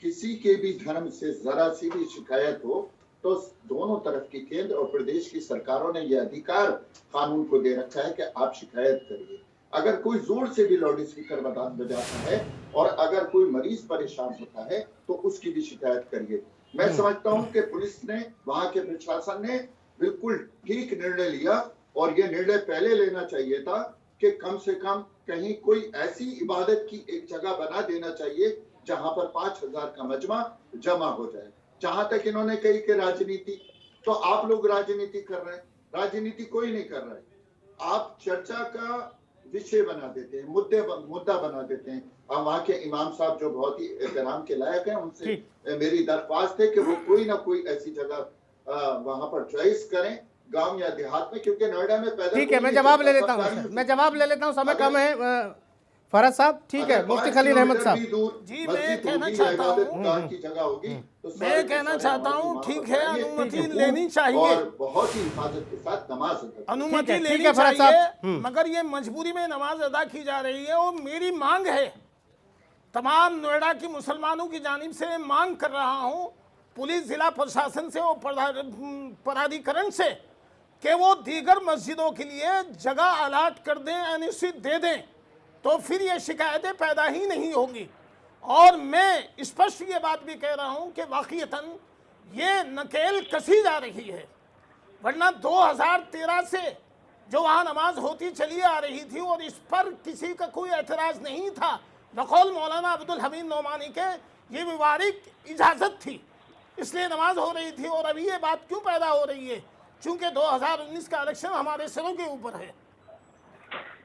किसी के भी धर्म से जरा सी भी शिकायत हो तो दोनों तरफ की केंद्र और प्रदेश की सरकारों ने यह अधिकार कानून को दे रखा है कि आप शिकायत करिए। अगर कोई जोर से भी लाउड स्पीकर बजाता है और अगर कोई मरीज परेशान होता है तो उसकी भी शिकायत करिए। मैं समझता हूं कि पुलिस ने, वहां के प्रशासन ने बिल्कुल ठीक निर्णय लिया और ये निर्णय पहले लेना चाहिए था कि कम से कम कहीं कोई ऐसी इबादत की एक जगह बना देना चाहिए जहां पर 5000 का मजमा जमा हो जाए। जहां तक इन्होंने कही कि राजनीति, तो आप लोग राजनीति कर रहे हैं, राजनीति कोई नहीं कर रहा है। आप चर्चा का विषय बना देते हैं, मुद्दा बना देते हैं। और वहाँ के इमाम साहब जो बहुत ही एहतराम के लायक हैं, उनसे मेरी दरख्वास्त है कि वो कोई ना कोई ऐसी जगह वहां पर चॉइस करें, गांव या देहात में, क्योंकि नोएडा में पैदा ठीक है, मैं जवाब ले लेता हूँ, मैं जवाब ले लेता हूँ, समय कम है। फरहद साहब, ठीक है, मुफ्ती खलील अहमद साहब। जी, मैं कहना चाहता हूँ, की जगह होगी तो मैं कहना चाहता हूँ, ठीक है, अनुमति लेनी चाहिए और बहुत ही हिफाजत के साथ नमाज अदा अनुमति लेनी चाहिए, मगर ये मजबूरी में नमाज अदा की जा रही है। और मेरी मांग है, तमाम नोएडा की मुसलमानों की जानिब से मांग कर रहा हूँ, पुलिस, जिला प्रशासन से और पदाधिकरण से, कि वो दीगर मस्जिदों के लिए जगह अलाट कर दें, एनओसी दे दें, तो फिर ये शिकायतें पैदा ही नहीं होंगी। और मैं स्पष्ट ये बात भी कह रहा हूँ कि वाक़ईतन ये नकेल कसी जा रही है, वरना 2013 से जो वहाँ नमाज होती चली आ रही थी और इस पर किसी का कोई एतराज़ नहीं था, बकौल मौलाना अब्दुल हमीद नोमानी के ये व्यवहारिक इजाज़त थी, इसलिए नमाज हो रही थी। और अभी ये बात क्यों पैदा हो रही है? चूँकि 2019 का इलेक्शन हमारे सिरों के ऊपर है,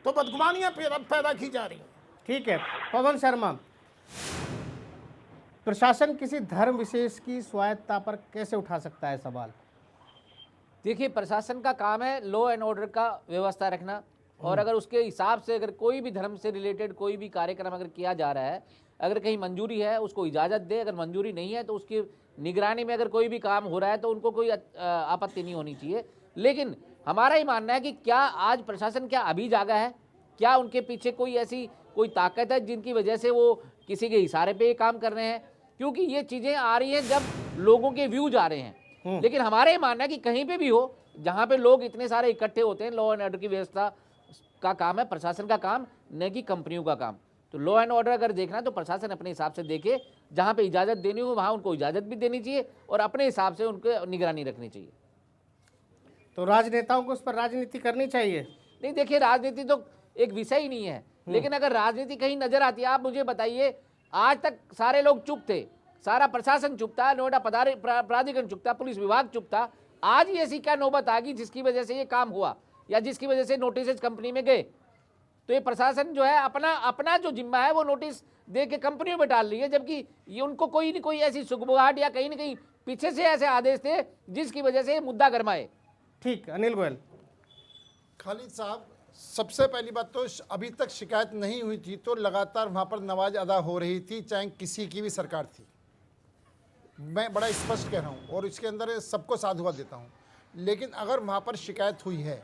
तो बदगुमानियाँ पैदा की जा रही हैं। ठीक है, पवन शर्मा, प्रशासन किसी धर्म विशेष की स्वायत्तता पर कैसे उठा सकता है सवाल? देखिए, प्रशासन का काम है लॉ एंड ऑर्डर का व्यवस्था रखना, और अगर उसके हिसाब से अगर कोई भी धर्म से रिलेटेड कोई भी कार्यक्रम अगर किया जा रहा है, अगर कहीं मंजूरी है उसको इजाज़त दे, अगर मंजूरी नहीं है तो उसकी निगरानी में अगर कोई भी काम हो रहा है तो उनको कोई आपत्ति नहीं होनी चाहिए। लेकिन हमारा ही मानना है कि क्या आज प्रशासन क्या अभी जागा है? क्या उनके पीछे कोई ऐसी कोई ताकत है जिनकी वजह से वो किसी के इशारे पे ये काम कर रहे हैं? क्योंकि ये चीज़ें आ रही हैं जब लोगों के व्यूज आ रहे हैं। लेकिन हमारा ये मानना है कि कहीं पे भी हो, जहाँ पे लोग इतने सारे इकट्ठे होते हैं, लॉ एंड ऑर्डर की व्यवस्था का काम है प्रशासन का काम, न कि कंपनियों का काम। तो लॉ एंड ऑर्डर अगर देखना तो प्रशासन अपने हिसाब से देखे, जहाँ पे इजाज़त देनी हो वहाँ उनको इजाज़त भी देनी चाहिए और अपने हिसाब से उनको निगरानी रखनी चाहिए। तो राजनेताओं को उस पर राजनीति करनी चाहिए? नहीं, देखिए, राजनीति तो एक विषय ही नहीं है, लेकिन अगर राजनीति कहीं नजर आती है, आप मुझे बताइए, आज तक सारे लोग चुप थे, सारा प्रशासन चुप था, नोएडा प्राधिकरण चुप था, पुलिस विभाग चुप था। आज ही ऐसी क्या नौबत आ गई जिसकी वजह से ये काम हुआ या जिसकी वजह से नोटिस कंपनी में गए? तो ये प्रशासन जो है अपना जो जिम्मा है वो नोटिस दे के कंपनियों में डाल रही है, जबकि ये उनको कोई न कोई ऐसी सुगबुगाहट या कहीं न कहीं पीछे से ऐसे आदेश थे जिसकी वजह से ये मुद्दा गरमाए। ठीक, अनिल गोयल। खालिद साहब, सबसे पहली बात तो अभी तक शिकायत नहीं हुई थी तो लगातार वहाँ पर नमाज अदा हो रही थी, चाहे किसी की भी सरकार थी। मैं बड़ा स्पष्ट कह रहा हूँ और इसके अंदर सबको साधुवाद देता हूँ। लेकिन अगर वहाँ पर शिकायत हुई है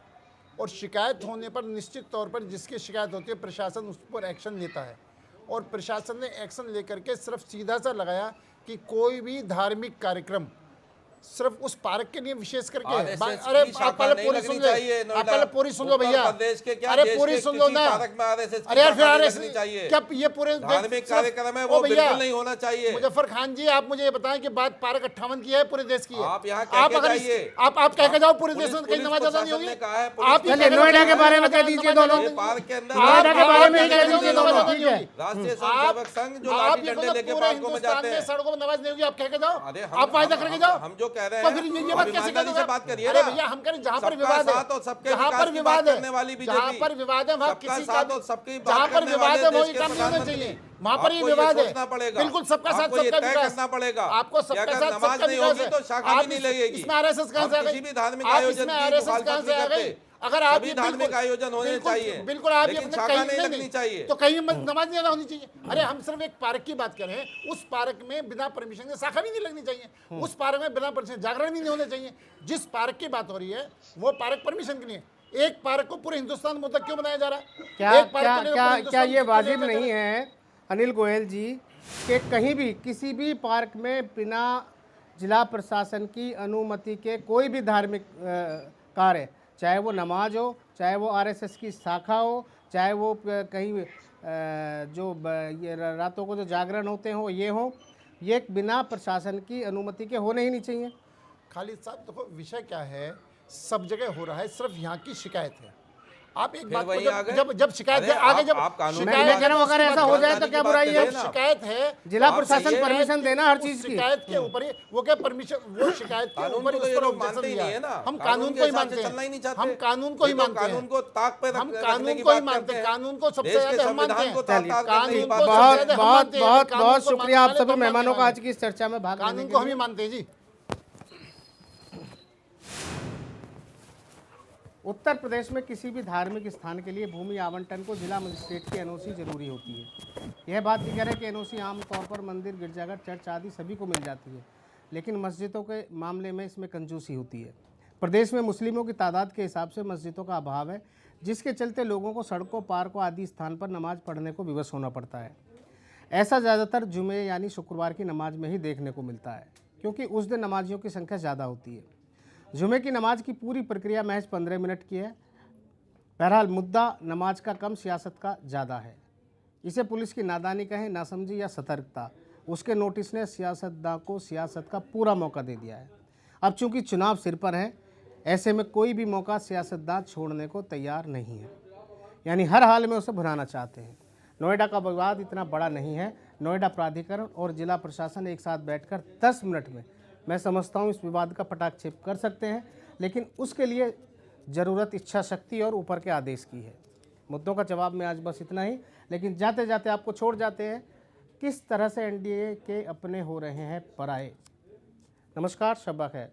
और शिकायत होने पर निश्चित तौर पर जिसकी शिकायत होती है प्रशासन उस पर एक्शन लेता है, और प्रशासन ने एक्शन लेकर के सिर्फ सीधा सा लगाया कि कोई भी धार्मिक कार्यक्रम सिर्फ उस पार्क के लिए विशेष करके। अरे आप पहले पूरी सुन लो, आप पहले पूरी सुन लो भैया, अरे पूरी सुन लो ना। अरे यार फिर क्या ये पूरे धार्मिक कार्यक्रम है वो बिल्कुल नहीं होना चाहिए। मुजफ्फर खान जी, आप मुझे ये बताएं कि बात पार्क 58 की है, पूरे देश की है। आप यहाँ कह के जाइए, आप कह के जाओ पूरे देश में कहीं नमाज अदा नहीं होगी। आप नोएडा के बारे में कह दीजिए दोनों, पार्क के अंदर नोएडा के बारे में कह दीजिए दोनों। ठीक है, राष्ट्रीय स्वयंसेवक संघ जो लाठी डंडे लेके पार्कों में जाते हैं, सड़कों में नमाज नहीं होगी, आप कह के जाओ, अरे आप वायदा करके जाओ। हम जो कह रहे तो हैं फिर ये बात कैसे ईमानदारी से बात करिए अरे ना। भैया हम करें जहाँ पर सबका विवाद है, साथ और सबके जहाँ विकास पर की विवाद बात है, करने वाली बीजेपी, जहाँ पर विवाद है वहाँ सबका किसी साथ का, और सबकी बात जहाँ पर करने विवाद है वाले वो देश के काम नहीं होना चाहिए। प्रधानमंत्री, वहाँ पर ही आपको ये विवाद है, सोचना पड़ेगा, बिल्कुल सबका साथ आपको ये सबका तय विकास करना पड़ेगा आपको कि सबका अगर साथ नमाज सबका नहीं विकास होगी है। तो शाखा भी नहीं लगेगी। इसमें आरएसएस कहाँ से आ गई? किसी भी धार्मिक आप आयोजन इसमें की आरएसएस कहाँ से आ गई? अगर आप सभी ये धार्मिक आयोजन होने चाहिए, बिल्कुल आप ये लेकिन शाखा नहीं लगनी चाहिए। तो कहीं नमाज नहीं अदा होनी चाहिए। अरे हम सिर्फ एक पार्क की बात करें, उस पार्क में बिना परमिशन के शाखा भी नहीं लगनी चाहिए, उस पार्क में बिना परमिशन जागरण भी नहीं होने चाहिए। जिस पार्क की बात हो रही है वो पार्क परमिशन के लिए, एक पार्क को पूरे हिंदुस्तान में क्यों बनाया जा रहा है? क्या ये वाजिब नहीं है अनिल गोयल जी कि कहीं भी किसी भी पार्क में बिना जिला प्रशासन की अनुमति के कोई भी धार्मिक कार्य, चाहे वो नमाज हो, चाहे वो आरएसएस की शाखा हो, चाहे वो कहीं जो ये रातों को जो जागरण होते हो ये हो, ये बिना प्रशासन की अनुमति के होने ही नहीं चाहिए? खालिद साहब देखो विषय क्या है, सब जगह हो रहा है, सिर्फ यहाँ की शिकायत है। आप एक बात को जब शिकायत है आगे, जब अगर ऐसा हो जाए तो क्या बुराई है? शिकायत है, जिला प्रशासन परमिशन देना हर चीज की। शिकायत के ऊपर वो क्या परमिशन, वो शिकायत के ऊपर उस पर ऑब्जेक्शन दिया है। हम कानून को ही मानते हैं, हम कानून को ही मानते हैं, कानून को ताक पे हम कानून को ही मानते हैं, कानून को सबसे ज्यादा हम मानते हैं। बहुत बहुत बहुत शुक्रिया आप सभी मेहमानों का आज की इस चर्चा में भाग लेने के लिए। कानून को हम ही मानते हैं जी। उत्तर प्रदेश में किसी भी धार्मिक स्थान के लिए भूमि आवंटन को जिला मजिस्ट्रेट की एनओसी जरूरी होती है। यह बात दिगर है कि एनओसी आमतौर पर मंदिर, गिरजाघर, चर्च आदि सभी को मिल जाती है, लेकिन मस्जिदों के मामले में इसमें कंजूसी होती है। प्रदेश में मुस्लिमों की तादाद के हिसाब से मस्जिदों का अभाव है, जिसके चलते लोगों को सड़कों, पार्कों आदि स्थान पर नमाज पढ़ने को विवश होना पड़ता है। ऐसा ज़्यादातर जुमे यानी शुक्रवार की नमाज में ही देखने को मिलता है, क्योंकि उस दिन नमाजियों की संख्या ज़्यादा होती है। जुमे की नमाज की पूरी प्रक्रिया महज 15 मिनट की है। बहरहाल मुद्दा नमाज का कम, सियासत का ज़्यादा है। इसे पुलिस की नादानी कहें, नासमझी या सतर्कता, उसके नोटिस ने सियासतदां को सियासत का पूरा मौका दे दिया है। अब चूंकि चुनाव सिर पर है, ऐसे में कोई भी मौका सियासतदां छोड़ने को तैयार नहीं है, यानी हर हाल में उसे भुनाना चाहते हैं। नोएडा का विवाद इतना बड़ा नहीं है। नोएडा प्राधिकरण और जिला प्रशासन एक साथ बैठकर 10 मिनट में, मैं समझता हूँ, इस विवाद का पटाक्षेप कर सकते हैं, लेकिन उसके लिए ज़रूरत इच्छा शक्ति और ऊपर के आदेश की है। मुद्दों का जवाब में आज बस इतना ही, लेकिन जाते जाते आपको छोड़ जाते हैं किस तरह से एनडीए के अपने हो रहे हैं पराए। नमस्कार, शब्बा खैर।